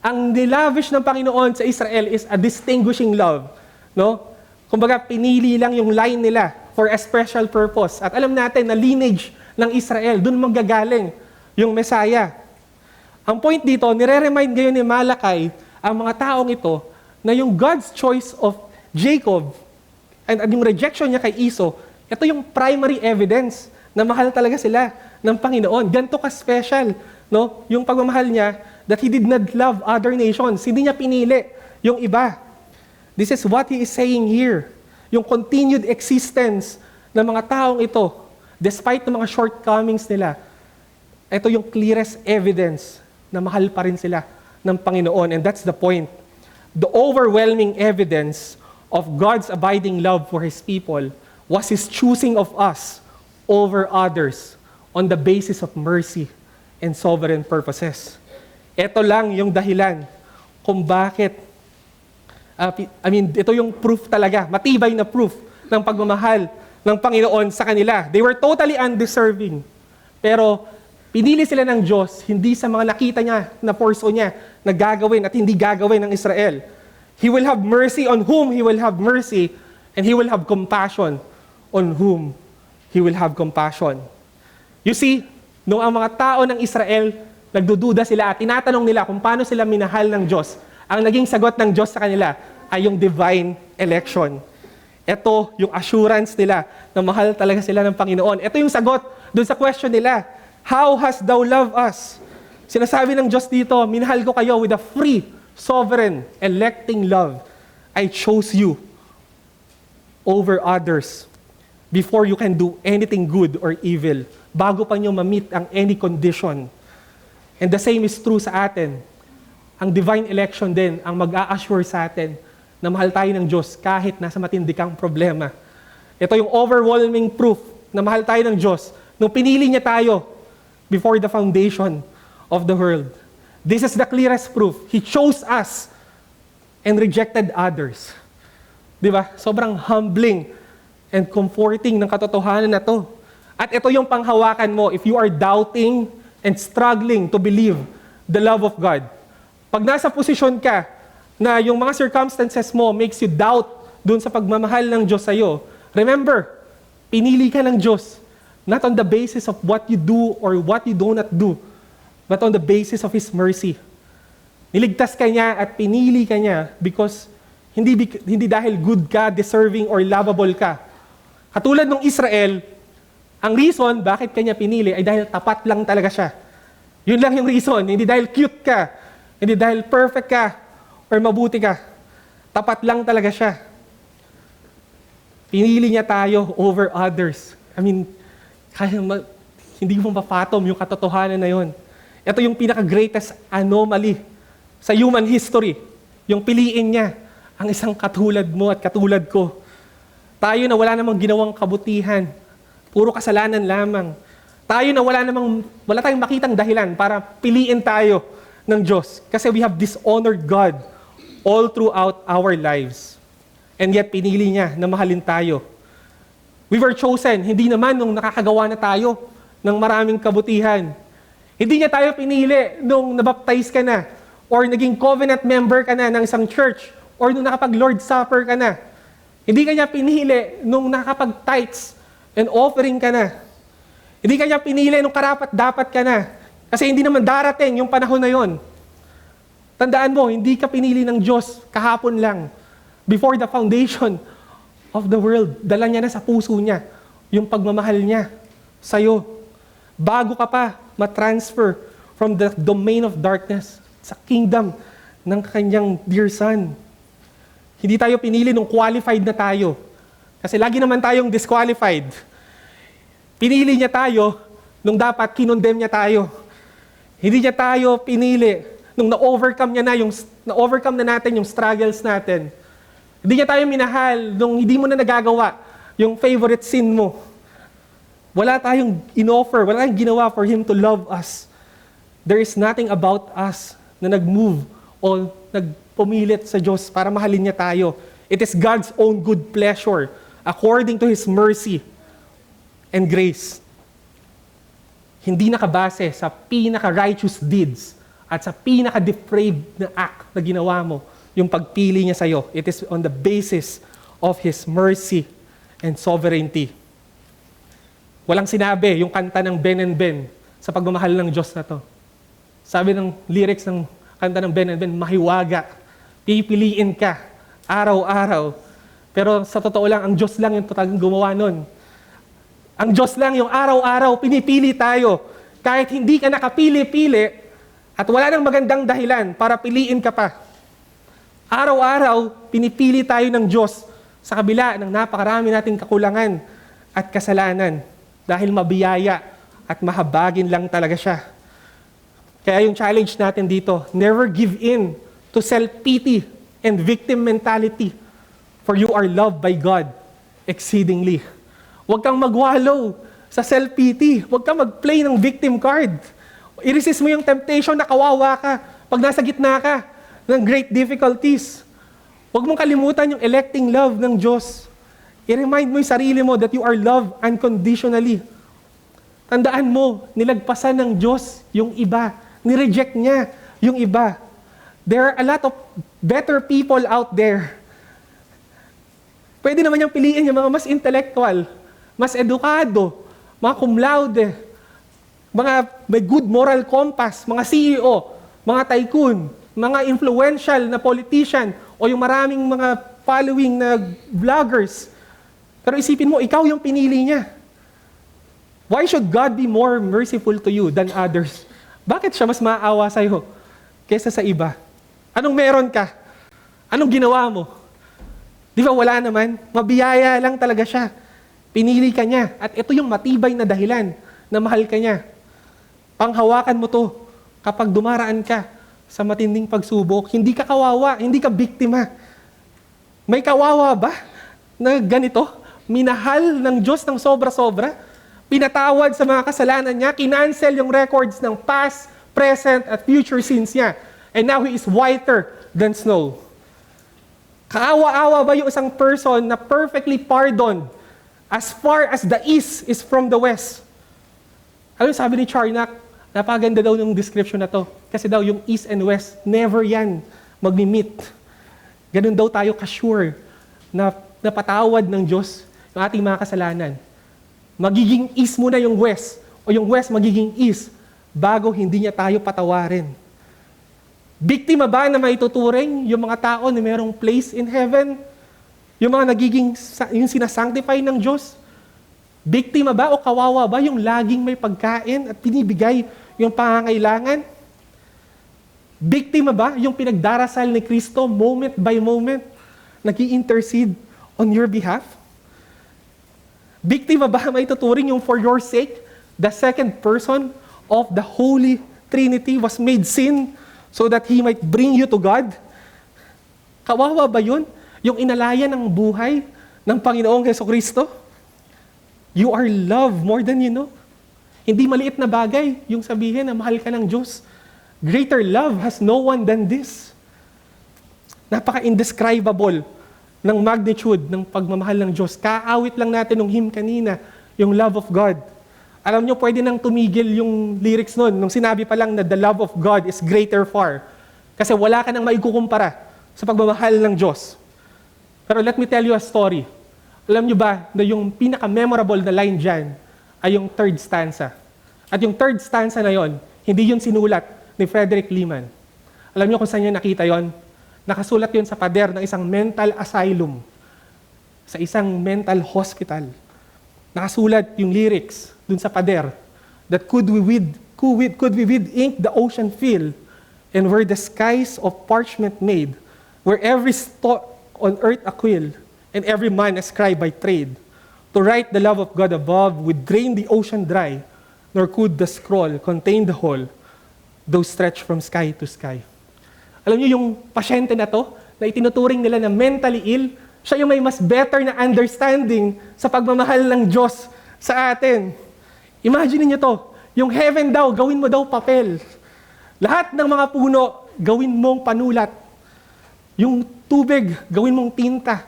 Ang nilavish ng Panginoon sa Israel is a distinguishing love. No? Kumbaga, pinili lang yung line nila for a special purpose. At alam natin na lineage ng Israel, dun manggagaling yung Messiah. Ang point dito, nire-remind ngayon ni Malakay ang mga taong ito na yung God's choice of Jacob and yung rejection niya kay Esau, ito yung primary evidence na mahal talaga sila ng Panginoon. Ganito ka-special, no? Yung pagmamahal niya that he did not love other nations. Hindi niya pinili yung iba. This is what he is saying here. Yung continued existence ng mga taong ito, despite ng mga shortcomings nila, ito yung clearest evidence na mahal pa rin sila ng Panginoon. And that's the point. The overwhelming evidence of God's abiding love for his people was his choosing of us over others on the basis of mercy and sovereign purposes. Ito lang yung dahilan kung bakit, ito yung proof talaga, matibay na proof ng pagmamahal ng Panginoon sa kanila. They were totally undeserving. Pero pinili sila ng Diyos, hindi sa mga nakita niya na porso niya na gagawin at hindi gagawin ng Israel. He will have mercy on whom He will have mercy, and He will have compassion on whom He will have compassion. You see, nung ang mga tao ng Israel, nagdududa sila at tinatanong nila kung paano sila minahal ng Diyos, ang naging sagot ng Diyos sa kanila ay yung divine election. Ito yung assurance nila na mahal talaga sila ng Panginoon. Ito yung sagot doon sa question nila, "How hast thou loved us?" Sinasabi ng Diyos dito, minahal ko kayo with a free, sovereign, electing love. I chose you over others before you can do anything good or evil, bago pa nyo ma-meet ang any condition. And the same is true sa atin. Ang divine election din ang mag-a-assure sa atin na mahal tayo ng Diyos kahit nasa matindi kang problema. Ito yung overwhelming proof na mahal tayo ng Diyos nung pinili niya tayo before the foundation of the world. This is the clearest proof. He chose us and rejected others. Di ba? Sobrang humbling and comforting ng katotohanan na to. At ito yung panghawakan mo if you are doubting and struggling to believe the love of God. Pag nasa posisyon ka na yung mga circumstances mo makes you doubt dun sa pagmamahal ng Diyos sa'yo, remember, pinili ka ng Diyos not on the basis of what you do or what you do not do, but on the basis of His mercy. Niligtas ka niya at pinili ka niya because hindi dahil good ka, deserving, or lovable ka. Katulad ng Israel, ang reason bakit kanya pinili ay dahil tapat lang talaga siya. Yun lang yung reason. Hindi dahil cute ka, hindi dahil perfect ka, or mabuti ka. Tapat lang talaga siya. Pinili niya tayo over others. Hindi mo mapatom yung katotohanan na yun. Ito yung pinaka-greatest anomaly sa human history. Yung piliin niya ang isang katulad mo at katulad ko. Tayo na wala namang ginawang kabutihan, puro kasalanan lamang. Tayo na wala tayong makitang dahilan para piliin tayo ng Diyos. Kasi we have dishonored God all throughout our lives. And yet, pinili niya na mahalin tayo. We were chosen, hindi naman nung nakakagawa na tayo ng maraming kabutihan. Hindi niya tayo pinili nung nabaptize ka na, or naging covenant member ka na ng isang church, or nung nakapag-Lord's Supper ka na. Hindi ka niya pinili nung nakakapag-tithes and offering ka na. Hindi ka niya pinili nung karapat-dapat ka na. Kasi hindi naman darating yung panahon na yon. Tandaan mo, hindi ka pinili ng Diyos kahapon lang. Before the foundation of the world, dala niya na sa puso niya yung pagmamahal niya sa'yo. Bago ka pa matransfer from the domain of darkness sa kingdom ng kanyang dear Son. Hindi tayo pinili nung qualified na tayo. Kasi lagi naman tayong disqualified. Pinili niya tayo nung dapat kinondemn niya tayo. Hindi niya tayo pinili nung na-overcome na natin yung struggles natin. Hindi niya tayo minahal nung hindi mo na nagagawa yung favorite sin mo. Wala tayong inoffer, wala tayong ginawa for Him to love us. There is nothing about us na nag-move o nagpumilit sa Diyos para mahalin niya tayo. It is God's own good pleasure according to His mercy and grace. Hindi nakabase sa pinaka-righteous deeds at sa pinaka-depraved na act na ginawa mo, yung pagpili niya sa'yo. It is on the basis of His mercy and sovereignty. Walang sinabi yung kanta ng Ben and Ben sa pagmamahal ng Diyos na to. Sabi ng lyrics ng kanta ng Ben and Ben, mahiwaga, pipiliin ka, araw-araw. Pero sa totoo lang, ang Diyos lang yung talagang gumawa nun. Ang Diyos lang yung araw-araw, pinipili tayo. Kahit hindi ka nakapili-pili, at wala nang magandang dahilan para piliin ka pa. Araw-araw, pinipili tayo ng Diyos sa kabila ng napakarami nating kakulangan at kasalanan dahil mabiyaya at mahabagin lang talaga siya. Kaya yung challenge natin dito, never give in to self-pity and victim mentality, for you are loved by God exceedingly. Huwag kang magwallow sa self-pity. Huwag kang mag-play ng victim card. I-resist mo yung temptation na kawawa ka pag nasa gitna ka ng great difficulties. Huwag mong kalimutan yung electing love ng Diyos. I-remind mo yung sarili mo that you are loved unconditionally. Tandaan mo, nilagpasan ng Diyos yung iba. Nireject niya yung iba. There are a lot of better people out there. Pwede naman niyang piliin yung mga mas intellectual, mas edukado, mga cum laude, mga may good moral compass, mga CEO, mga tycoon, mga influential na politician, o yung maraming mga following na vloggers. Pero isipin mo, ikaw yung pinili niya. Why should God be more merciful to you than others? Bakit siya mas maawa sa'yo kaysa sa iba? Anong meron ka? Anong ginawa mo? Di ba wala naman? Mabiyaya lang talaga siya. Pinili ka niya. At ito yung matibay na dahilan na mahal ka niya. Panghawakan mo to kapag dumaraan ka sa matinding pagsubok. Hindi ka kawawa, hindi ka biktima. May kawawa ba na ganito? Minahal ng Diyos ng sobra-sobra? Pinatawad sa mga kasalanan niya? Kinancel yung records ng past, present, at future sins niya. And now He is whiter than snow. Kaawa-awa ba yung isang person na perfectly pardoned as far as the east is from the west? Ano sabi ni Charnock? Napaganda daw ng description na to. Kasi daw yung east and west, never yan magmi-meet. Ganun daw tayo ka-sure na napatawad ng Diyos yung ating mga kasalanan. Magiging east muna yung west, o yung west magiging east, bago hindi niya tayo patawarin. Biktima ba na maituturing yung mga tao na mayroong place in heaven? Yung mga yung sinasanctify ng Diyos? Biktima ba o kawawa ba yung laging may pagkain at pinibigay yung pangangailangan? Biktima ba yung pinagdarasal ni Kristo moment by moment, nag-i-intercede on your behalf? Biktima ba maituturing yung for your sake, the second person of the Holy Trinity was made sin so that He might bring you to God? Kawawa ba yun? Yung inalaya ng buhay ng Panginoong Hesukristo? You are loved more than you know. Hindi maliit na bagay yung sabihin na mahal ka ng Diyos. Greater love has no one than this. Napaka-indescribable ng magnitude ng pagmamahal ng Diyos. Kaawit lang natin ng hymn kanina, yung love of God. Alam nyo, pwede nang tumigil yung lyrics nun, nung sinabi pa lang na the love of God is greater far. Kasi wala ka nang maikukumpara sa pagmamahal ng Diyos. Pero let me tell you a story. Alam nyo ba na yung pinaka-memorable na line dyan ay yung third stanza. At yung third stanza na yon, hindi yun sinulat ni Frederick Lehman. Alam nyo kung saan niya nakita yon? Nakasulat yun sa pader ng isang mental asylum, sa isang mental hospital. Nakasulat yung lyrics dun sa pader, that could we with ink the ocean fill, and were the skies of parchment made, where every stalk on earth a quill, and every man a scribe by trade, to write the love of God above would drain the ocean dry, nor could the scroll contain the whole, though stretched from sky to sky. Alam niyo yung pasyente na to, na itinuturing nila na mentally ill, siya yung may mas better na understanding sa pagmamahal ng Diyos sa atin. Imagine niyo to, yung heaven daw, gawin mo daw papel. Lahat ng mga puno, gawin mong panulat. Yung tubig, gawin mong tinta.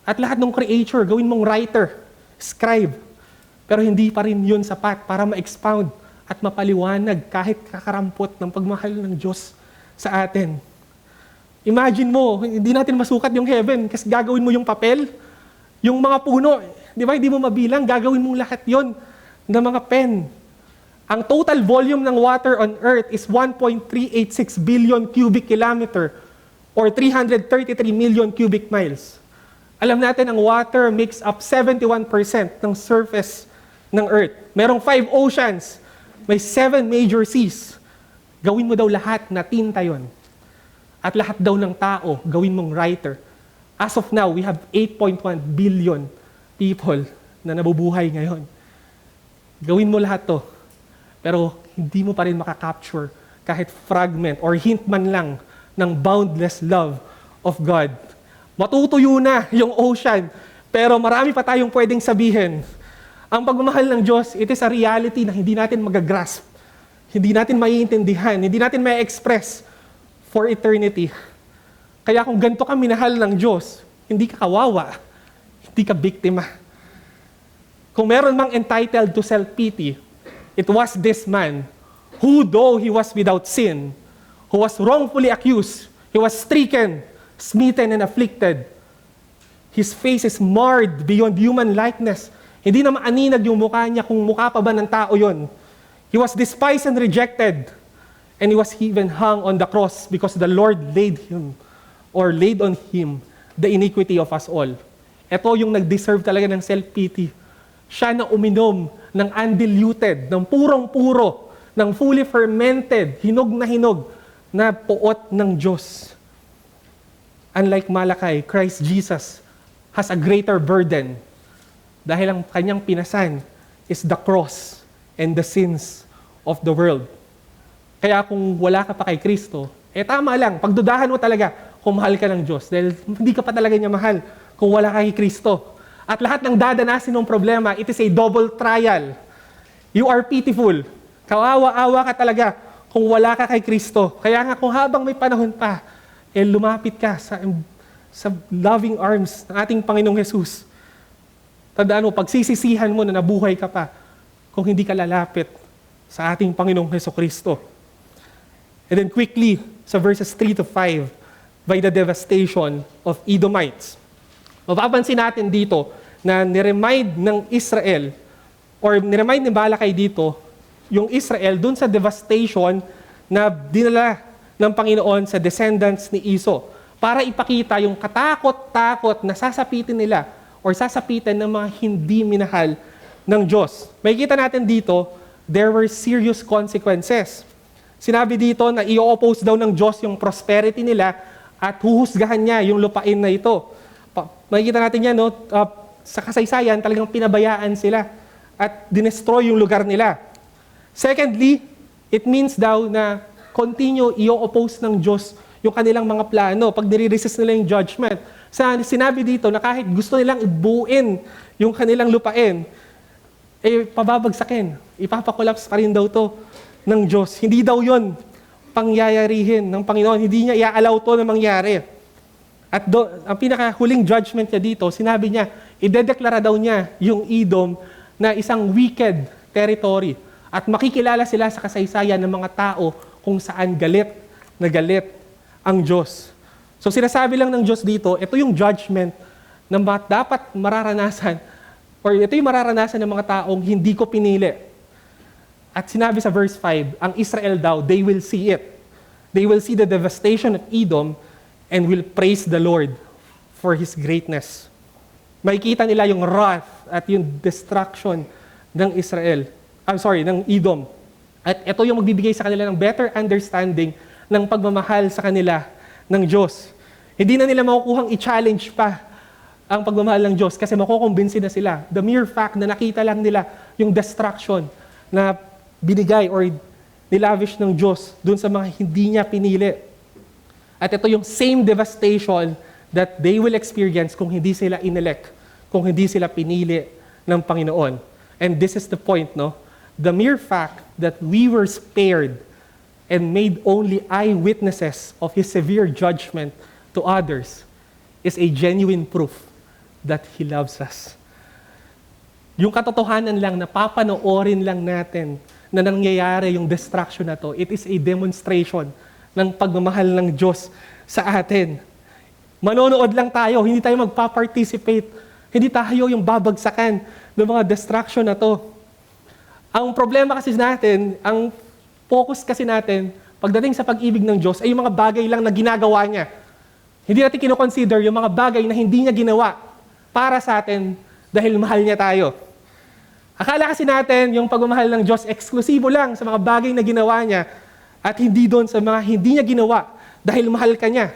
At lahat ng creature, gawin mong writer, scribe. Pero hindi pa rin yun sapat para ma-expound at mapaliwanag kahit kakarampot ng pagmahal ng Diyos sa atin. Imagine mo, hindi natin masukat yung heaven kasi gagawin mo yung papel. Yung mga puno, di ba, hindi mo mabilang, gagawin mo lahat yon ng mga pen. Ang total volume ng water on earth is 1.386 billion cubic kilometer or 333 million cubic miles. Alam natin, ang water makes up 71% ng surface ng earth. Merong 5 oceans, may 7 major seas. Gawin mo daw lahat na tinta yon. At lahat daw ng tao, gawin mong writer. As of now, we have 8.1 billion people na nabubuhay ngayon. Gawin mo lahat to. Pero hindi mo pa rin makakapture kahit fragment or hint man lang ng boundless love of God. Matutuyo na yung ocean, pero marami pa tayong pwedeng sabihin. Ang pagmamahal ng Diyos, it is a reality na hindi natin magagrasp. Hindi natin maiintindihan, hindi natin ma-express for eternity. Kaya kung ganito ka minahal ng Diyos, hindi ka kawawa, hindi ka biktima. Kung meron mang entitled to self-pity, it was this man, who though he was without sin, who was wrongfully accused, he was stricken, smitten, and afflicted. His face is marred beyond human likeness. Hindi na maaninag yung mukha niya kung mukha pa ba ng tao yon. He was despised and rejected, and he was even hung on the cross because the Lord laid on him the iniquity of us all. Ito yung nag-deserve talaga ng self-pity. Siya na uminom ng undiluted, ng purong-puro, ng fully fermented, hinog na puot ng Diyos. Unlike Malakay, Christ Jesus has a greater burden dahil ang kanyang pinasan is the cross and the sins of the world. Kaya kung wala ka pa kay Kristo, tama lang, pagdudahan mo talaga kung mahal ka ng Diyos dahil hindi ka pa talaga niya mahal kung wala ka kay Kristo. At lahat ng dadanasin ng problema, it is a double trial. You are pitiful. Kawawa-awa ka talaga kung wala ka kay Kristo. Kaya nga kung habang may panahon pa, lumapit ka sa loving arms ng ating Panginoong Jesus. Tandaan mo, pagsisisihan mo na nabuhay ka pa kung hindi ka lalapit sa ating Panginoong Hesukristo. And then quickly, sa verses 3 to 5, by the devastation of Edomites. Mapapansin natin dito na niremind ng Israel, or niremind ni Malakay dito, yung Israel dun sa devastation na dinala ng Panginoon sa descendants ni Esau para ipakita yung katakot-takot na sasapitin nila or sasapitan ng mga hindi minahal ng Diyos. Makikita natin dito, there were serious consequences. Sinabi dito na i-oppose daw ng Diyos yung prosperity nila at huhusgahan niya yung lupain na ito. Makikita natin yan, no? Sa kasaysayan, talagang pinabayaan sila at dinestroy yung lugar nila. Secondly, it means daw na continue i-oppose ng Diyos yung kanilang mga plano, pag nire-resist nila yung judgment. Sinabi dito na kahit gusto nilang ibuin yung kanilang lupain, pababagsakin. Ipapakolaps pa rin daw to ng Diyos. Hindi daw yon pangyayarihin ng Panginoon. Hindi niya i-allow to na mangyari. At ang pinakahuling judgment niya dito, sinabi niya, idedeklara daw niya yung Edom na isang wicked territory. At makikilala sila sa kasaysayan ng mga tao kung saan galit na galit ang Diyos. So sinasabi lang ng Diyos dito, ito yung judgment na dapat mararanasan, or ito yung mararanasan ng mga taong hindi ko pinili. At sinabi sa verse 5, ang Israel daw, they will see it. They will see the devastation of Edom and will praise the Lord for His greatness. Makikita nila yung wrath at yung destruction ng ng Edom. At ito yung magbibigay sa kanila ng better understanding ng pagmamahal sa kanila ng Diyos. Hindi na nila makukuhang i-challenge pa ang pagmamahal ng Diyos kasi makukumbinsi na sila. The mere fact na nakita lang nila yung destruction na binigay or nilavish ng Diyos dun sa mga hindi niya pinili. At ito yung same devastation that they will experience kung hindi sila inelect, kung hindi sila pinili ng Panginoon. And this is the point, no? The mere fact that we were spared and made only eyewitnesses of His severe judgment to others is a genuine proof that He loves us. Yung katotohanan lang na papanoorin lang natin na nangyayari yung destruction na to, it is a demonstration ng pagmamahal ng Diyos sa atin. Manonood lang tayo, hindi tayo magpa-participate, hindi tayo yung babagsakan ng mga destruction na to. Ang problema kasi natin, ang focus kasi natin, pagdating sa pag-ibig ng Diyos, ay yung mga bagay lang na ginagawa niya. Hindi natin kinoconsider yung mga bagay na hindi niya ginawa para sa atin dahil mahal niya tayo. Akala kasi natin yung pagmamahal ng Diyos eksklusibo lang sa mga bagay na ginawa niya at hindi doon sa mga hindi niya ginawa dahil mahal ka niya.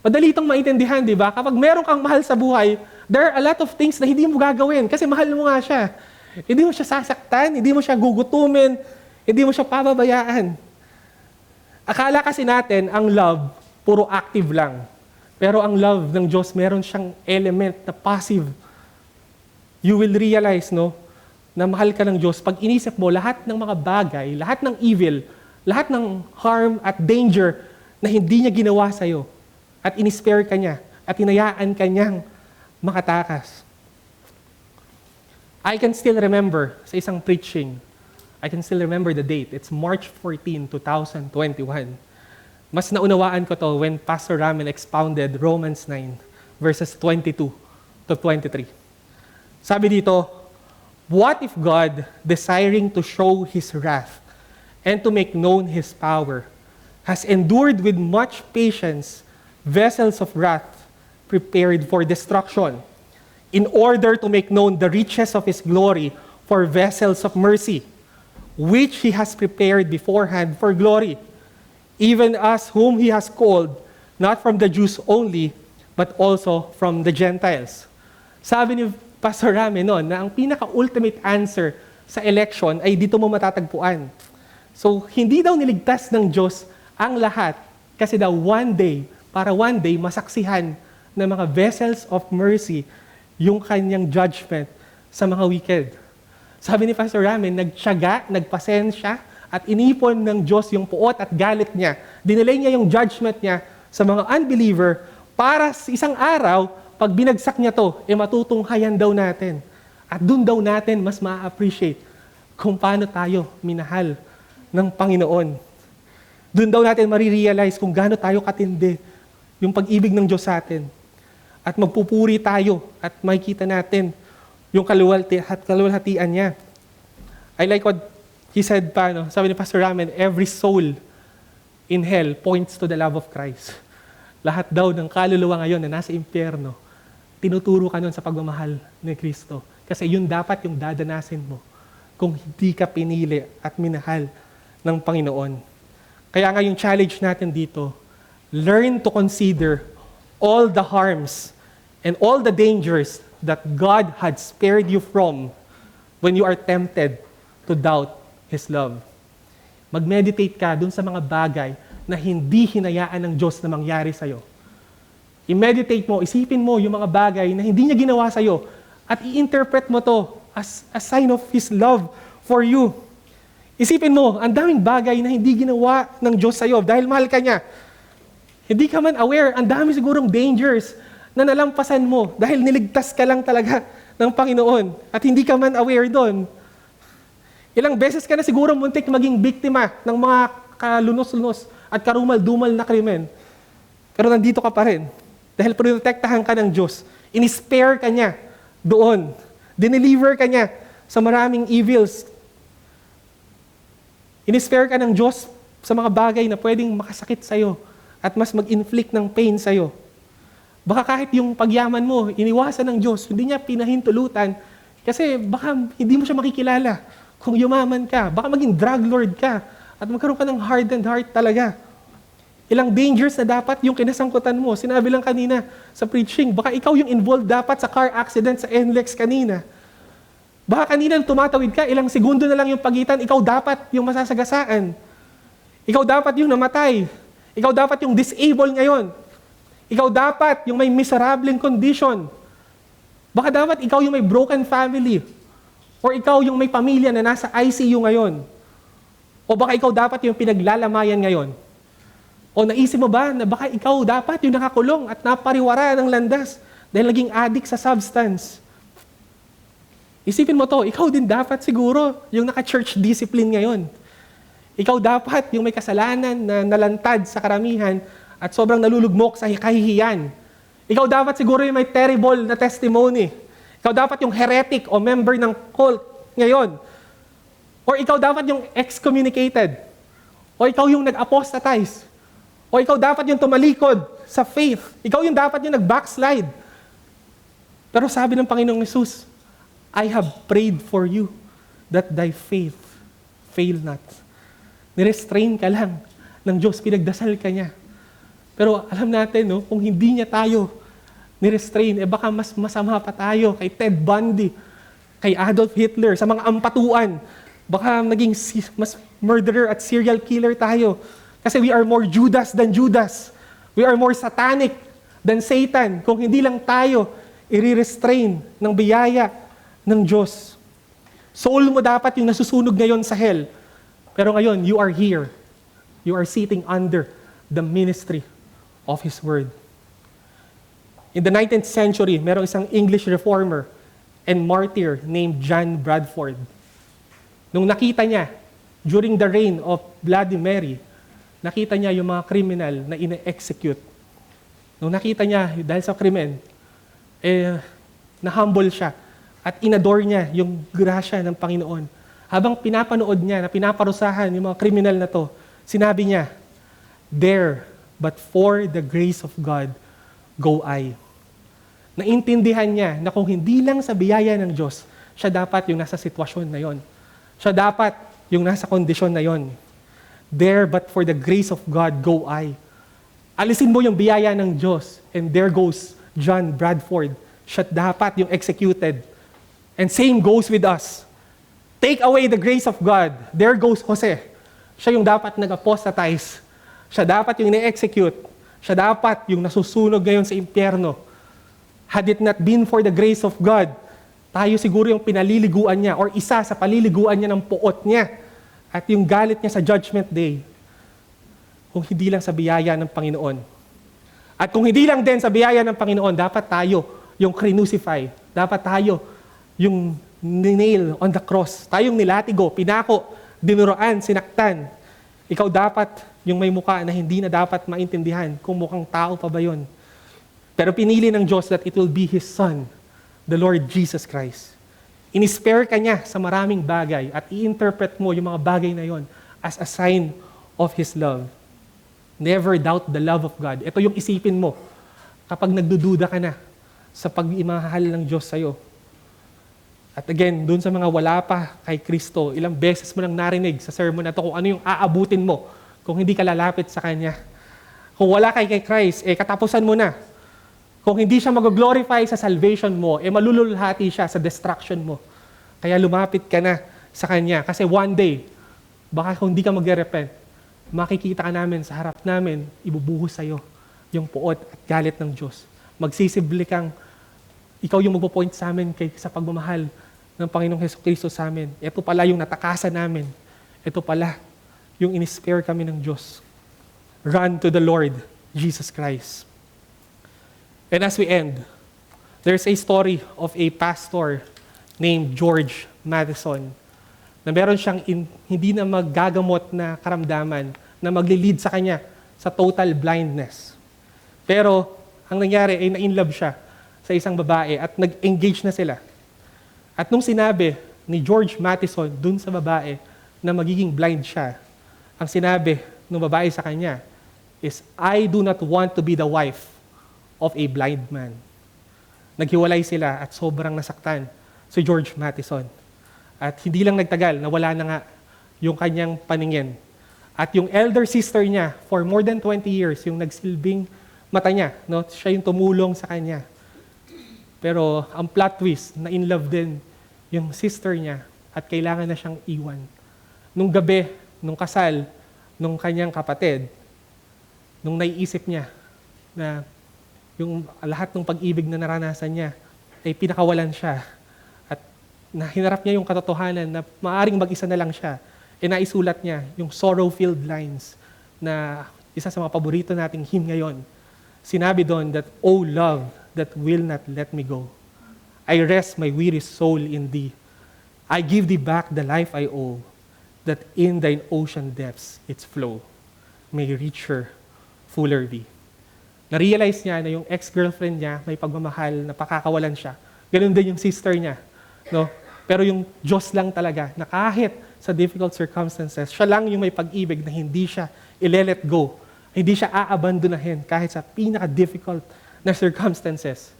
Madali itong maintindihan, di ba? Kapag meron kang mahal sa buhay, there are a lot of things na hindi mo gagawin kasi mahal mo nga siya. Hindi mo siya sasaktan, hindi mo siya gugutumin, hindi mo siya pababayaan. Akala kasi natin ang love, puro active lang. Pero ang love ng Diyos, meron siyang element na passive. You will realize, no, na mahal ka ng Diyos pag inisip mo lahat ng mga bagay, lahat ng evil, lahat ng harm at danger na hindi niya ginawa sa'yo at inispare ka niya at hinayaan ka niyang makatakas. I can still remember sa isang preaching, I can still remember the date. It's March 14, 2021. Mas naunawaan ko to when Pastor Ramel expounded Romans 9, verses 22 to 23. Sabi dito, what if God, desiring to show His wrath and to make known His power, has endured with much patience vessels of wrath prepared for destruction, in order to make known the riches of His glory for vessels of mercy, which He has prepared beforehand for glory, even us whom He has called, not from the Jews only, but also from the Gentiles. Sabi ni Pastor Rame noon na ang pinaka-ultimate answer sa election ay dito mo matatagpuan. So, hindi daw niligtas ng Diyos ang lahat kasi daw one day masaksihan ng mga vessels of mercy yung kanyang judgment sa mga wicked. Sabi ni Pastor Rame, nagtiyaga, nagpasensya, at inipon ng Diyos yung puot at galit niya. Dinelay niya yung judgment niya sa mga unbeliever para sa isang araw, pag binagsak niya to, matutunghayan daw natin. At doon daw natin mas ma-appreciate kung paano tayo minahal ng Panginoon. Doon daw natin marirealize kung gaano tayo katindi yung pag-ibig ng Diyos sa atin. At magpupuri tayo at makikita natin yung kaluwalhatian niya. I like what he said pa, no? Sabi ni Pastor Ramen, every soul in hell points to the love of Christ. Lahat daw ng kaluluwa ngayon na nasa impyerno, tinuturo ka nun sa pagmamahal ni Kristo. Kasi yun dapat yung dadanasin mo kung hindi ka pinili at minahal ng Panginoon. Kaya nga yung challenge natin dito, learn to consider all the harms and all the dangers that God had spared you from when you are tempted to doubt His love. Mag-meditate ka dun sa mga bagay na hindi hinayaan ng Diyos na mangyari sa'yo. I-meditate mo, isipin mo yung mga bagay na hindi niya ginawa sa'yo at i-interpret mo to as a sign of His love for you. Isipin mo, ang daming bagay na hindi ginawa ng Diyos sa'yo dahil mahal ka niya. Hindi ka man aware, ang dami sigurong dangers na nalampasan mo dahil niligtas ka lang talaga ng Panginoon at hindi ka man aware doon. Ilang beses ka na siguro muntik maging biktima ng mga kalunos-lunos at karumal-dumal na krimen. Pero nandito ka pa rin dahil protektahan ka ng Diyos. In-spare ka niya doon. Dineliver ka niya sa maraming evils. In-spare ka ng Diyos sa mga bagay na pwedeng makasakit sa'yo at mas mag-inflict ng pain sa'yo. Baka kahit yung pagyaman mo, iniwasan ng Diyos, hindi niya pinahintulutan kasi baka hindi mo siya makikilala kung yumaman ka. Baka maging drug lord ka at magkaroon ka ng hardened heart talaga. Ilang dangers na dapat yung kinasangkutan mo. Sinabi lang kanina sa preaching, baka ikaw yung involved dapat sa car accident sa NLEX kanina. Baka kanina tumatawid ka, ilang segundo na lang yung pagitan, ikaw dapat yung masasagasaan. Ikaw dapat yung namatay. Ikaw dapat yung disabled ngayon. Ikaw dapat yung may miserableng condition. Baka dapat ikaw yung may broken family. Or ikaw yung may pamilya na nasa ICU ngayon. O baka ikaw dapat yung pinaglalamayan ngayon. O naisip mo ba na baka ikaw dapat yung nakakulong at napariwara ng landas dahil naging addict sa substance. Isipin mo to, ikaw din dapat siguro yung naka-church discipline ngayon. Ikaw dapat yung may kasalanan na nalantad sa karamihan at sobrang nalulugmok sa kahihiyan. Ikaw dapat siguro yung may terrible na testimony. Ikaw dapat yung heretic o member ng cult ngayon. Or ikaw dapat yung excommunicated. O ikaw yung nag-apostatize. O ikaw dapat yung tumalikod sa faith. Ikaw yung dapat yung nag-backslide. Pero sabi ng Panginoong Hesus, I have prayed for you that thy faith fail not. Nirestrain ka lang ng Diyos, pinagdasal ka niya. Pero alam natin, no, kung hindi niya tayo nirestrain, baka mas masama pa tayo kay Ted Bundy, kay Adolf Hitler, sa mga ampatuan. Baka naging mas murderer at serial killer tayo. Kasi we are more Judas than Judas. We are more satanic than Satan. Kung hindi lang tayo i-restrain ng biyaya ng Diyos. Soul mo dapat yung nasusunog ngayon sa hell. Pero ngayon, you are here. You are sitting under the ministry of His Word. In the 19th century, merong isang English reformer and martyr named John Bradford. Nung nakita niya, during the reign of Bloody Mary, nakita niya yung mga kriminal na ine-execute. Nung nakita niya, dahil sa krimen, na-humble siya at inadore niya yung grasya ng Panginoon. Habang pinapanood niya na pinaparusahan yung mga kriminal na to, sinabi niya, "There, but for the grace of God, go I." Naintindihan niya na kung hindi lang sa biyaya ng Diyos, siya dapat yung nasa sitwasyon na yon. Siya dapat yung nasa kondisyon na yon. There, but for the grace of God, go I. Alisin mo yung biyaya ng Diyos, and there goes John Bradford. Siya dapat yung executed. And same goes with us. Take away the grace of God. There goes Jose. Siya yung dapat nag-apostatize. Siya dapat yung ine-execute. Siya dapat yung nasusunog ngayon sa impyerno. Had it not been for the grace of God, tayo siguro yung pinaliliguan niya or isa sa paliliguan niya ng puot niya at yung galit niya sa Judgment Day. Kung hindi lang sa biyaya ng Panginoon. At kung hindi lang din sa biyaya ng Panginoon, dapat tayo yung crucify. Dapat tayo yung nail on the cross. Tayong nilatigo, pinako, dinuroan, sinaktan. Ikaw dapat yung may mukha na hindi na dapat maintindihan kung mukhang tao pa ba yun. Pero pinili ng Diyos that it will be His Son, the Lord Jesus Christ. In-spare ka niya sa maraming bagay at i-interpret mo yung mga bagay na yon as a sign of His love. Never doubt the love of God. Ito yung isipin mo kapag nagdududa ka na sa pag-imahal ng Diyos sa'yo. At again, dun sa mga wala pa kay Kristo, ilang beses mo nang narinig sa sermon na to kung ano yung aabutin mo kung hindi ka lalapit sa Kanya. Kung wala kay Christ, katapusan mo na. Kung hindi siya mag-glorify sa salvation mo, malululhati siya sa destruction mo. Kaya lumapit ka na sa Kanya. Kasi one day, baka kung hindi ka mag-repent, makikita ka namin sa harap namin, ibubuhos sa'yo yung puot at galit ng Diyos. Magsisibli kang, ikaw yung magpo-point sa amin sa pagmamahal ng Panginoong Jesucristo sa amin. Ito pala yung natakasan namin. Ito pala yung in-spare kami ng Diyos. Run to the Lord Jesus Christ. And as we end, there's a story of a pastor named George Matheson na meron siyang hindi na maggagamot na karamdaman na magli-lead sa kanya sa total blindness. Pero ang nangyari ay na-inlove siya sa isang babae at nag-engage na sila. At nung sinabi ni George Matheson dun sa babae na magiging blind siya, ang sinabi ng babae sa kanya is, I do not want to be the wife of a blind man. Naghiwalay sila at sobrang nasaktan si George Matheson. At hindi lang nagtagal, nawala na nga yung kanyang paningin. At yung elder sister niya, for more than 20 years, yung nagsilbing mata niya, no? Siya yung tumulong sa kanya. Pero ang plot twist, na in love din yung sister niya at kailangan na siyang iwan. Nung gabi, nung kasal, nung kanyang kapatid, nung naiisip niya na yung lahat ng pag-ibig na naranasan niya ay pinakawalan siya at hinarap niya yung katotohanan na maaaring mag-isa na lang siya, naisulat niya yung sorrow-filled lines na isa sa mga paborito nating hymn ngayon. Sinabi doon that, O love that will not let me go, I rest my weary soul in thee. I give thee back the life I owe, that in thine ocean depths its flow may richer, fuller be. Na-realize niya na yung ex-girlfriend niya may pagmamahal na pakakawalan siya. Ganun din yung sister niya. No? Pero yung Diyos lang talaga, na kahit sa difficult circumstances, siya lang yung may pag-ibig na hindi siya i-let go. Hindi siya aabandonahin kahit sa pinaka-difficult na circumstances.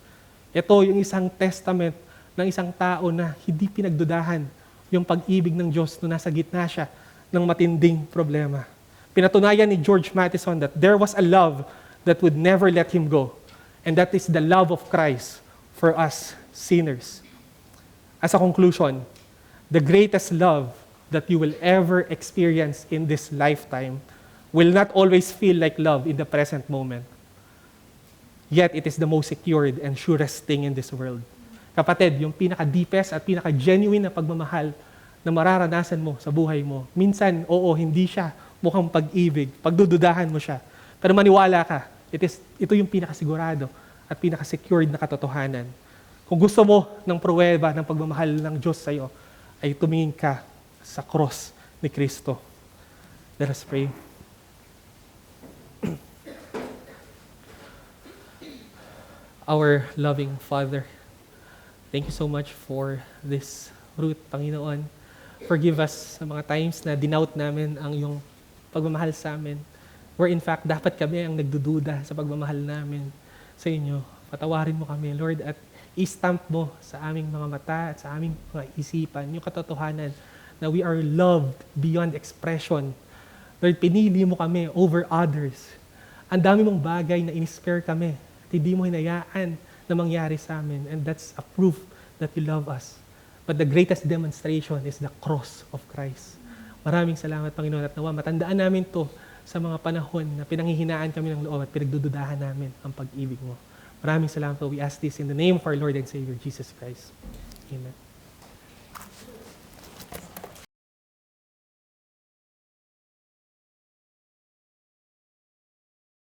Ito yung isang testament ng isang tao na hindi pinagdudahan yung pag-ibig ng Diyos nung nasa gitna siya ng matinding problema. Pinatunayan ni George Matheson that there was a love that would never let him go. And that is the love of Christ for us sinners. As a conclusion, the greatest love that you will ever experience in this lifetime will not always feel like love in the present moment. Yet it is the most secured and surest thing in this world. Kapatid, yung pinaka-deepest at pinaka-genuine na pagmamahal na mararanasan mo sa buhay mo, minsan, oo, hindi siya mukhang pag-ibig, pagdududahan mo siya. Pero maniwala ka, ito yung pinakasigurado at pinaka-secured na katotohanan. Kung gusto mo ng pruweba ng pagmamahal ng Diyos sa iyo, ay tumingin ka sa cross ni Kristo. Let us pray. Our loving Father, thank you so much for this root, Panginoon. Forgive us sa mga times na dinout namin ang iyong pagmamahal sa amin. Where in fact, dapat kami ang nagdududa sa pagmamahal namin sa inyo. Patawarin mo kami, Lord, at i-stamp mo sa aming mga mata at sa aming mga isipan yung katotohanan na we are loved beyond expression. Lord, pinili mo kami over others. Ang dami mong bagay na in-spare kami at hindi mo hinayaan na mangyari sa amin. And that's a proof that you love us. But the greatest demonstration is the cross of Christ. Maraming salamat, Panginoon, at nawa matandaan namin to sa mga panahon na pinanghihinaan kami ng loob at pinagdududahan namin ang pag-ibig mo. Maraming salamat po. We ask this in the name of our Lord and Savior, Jesus Christ. Amen.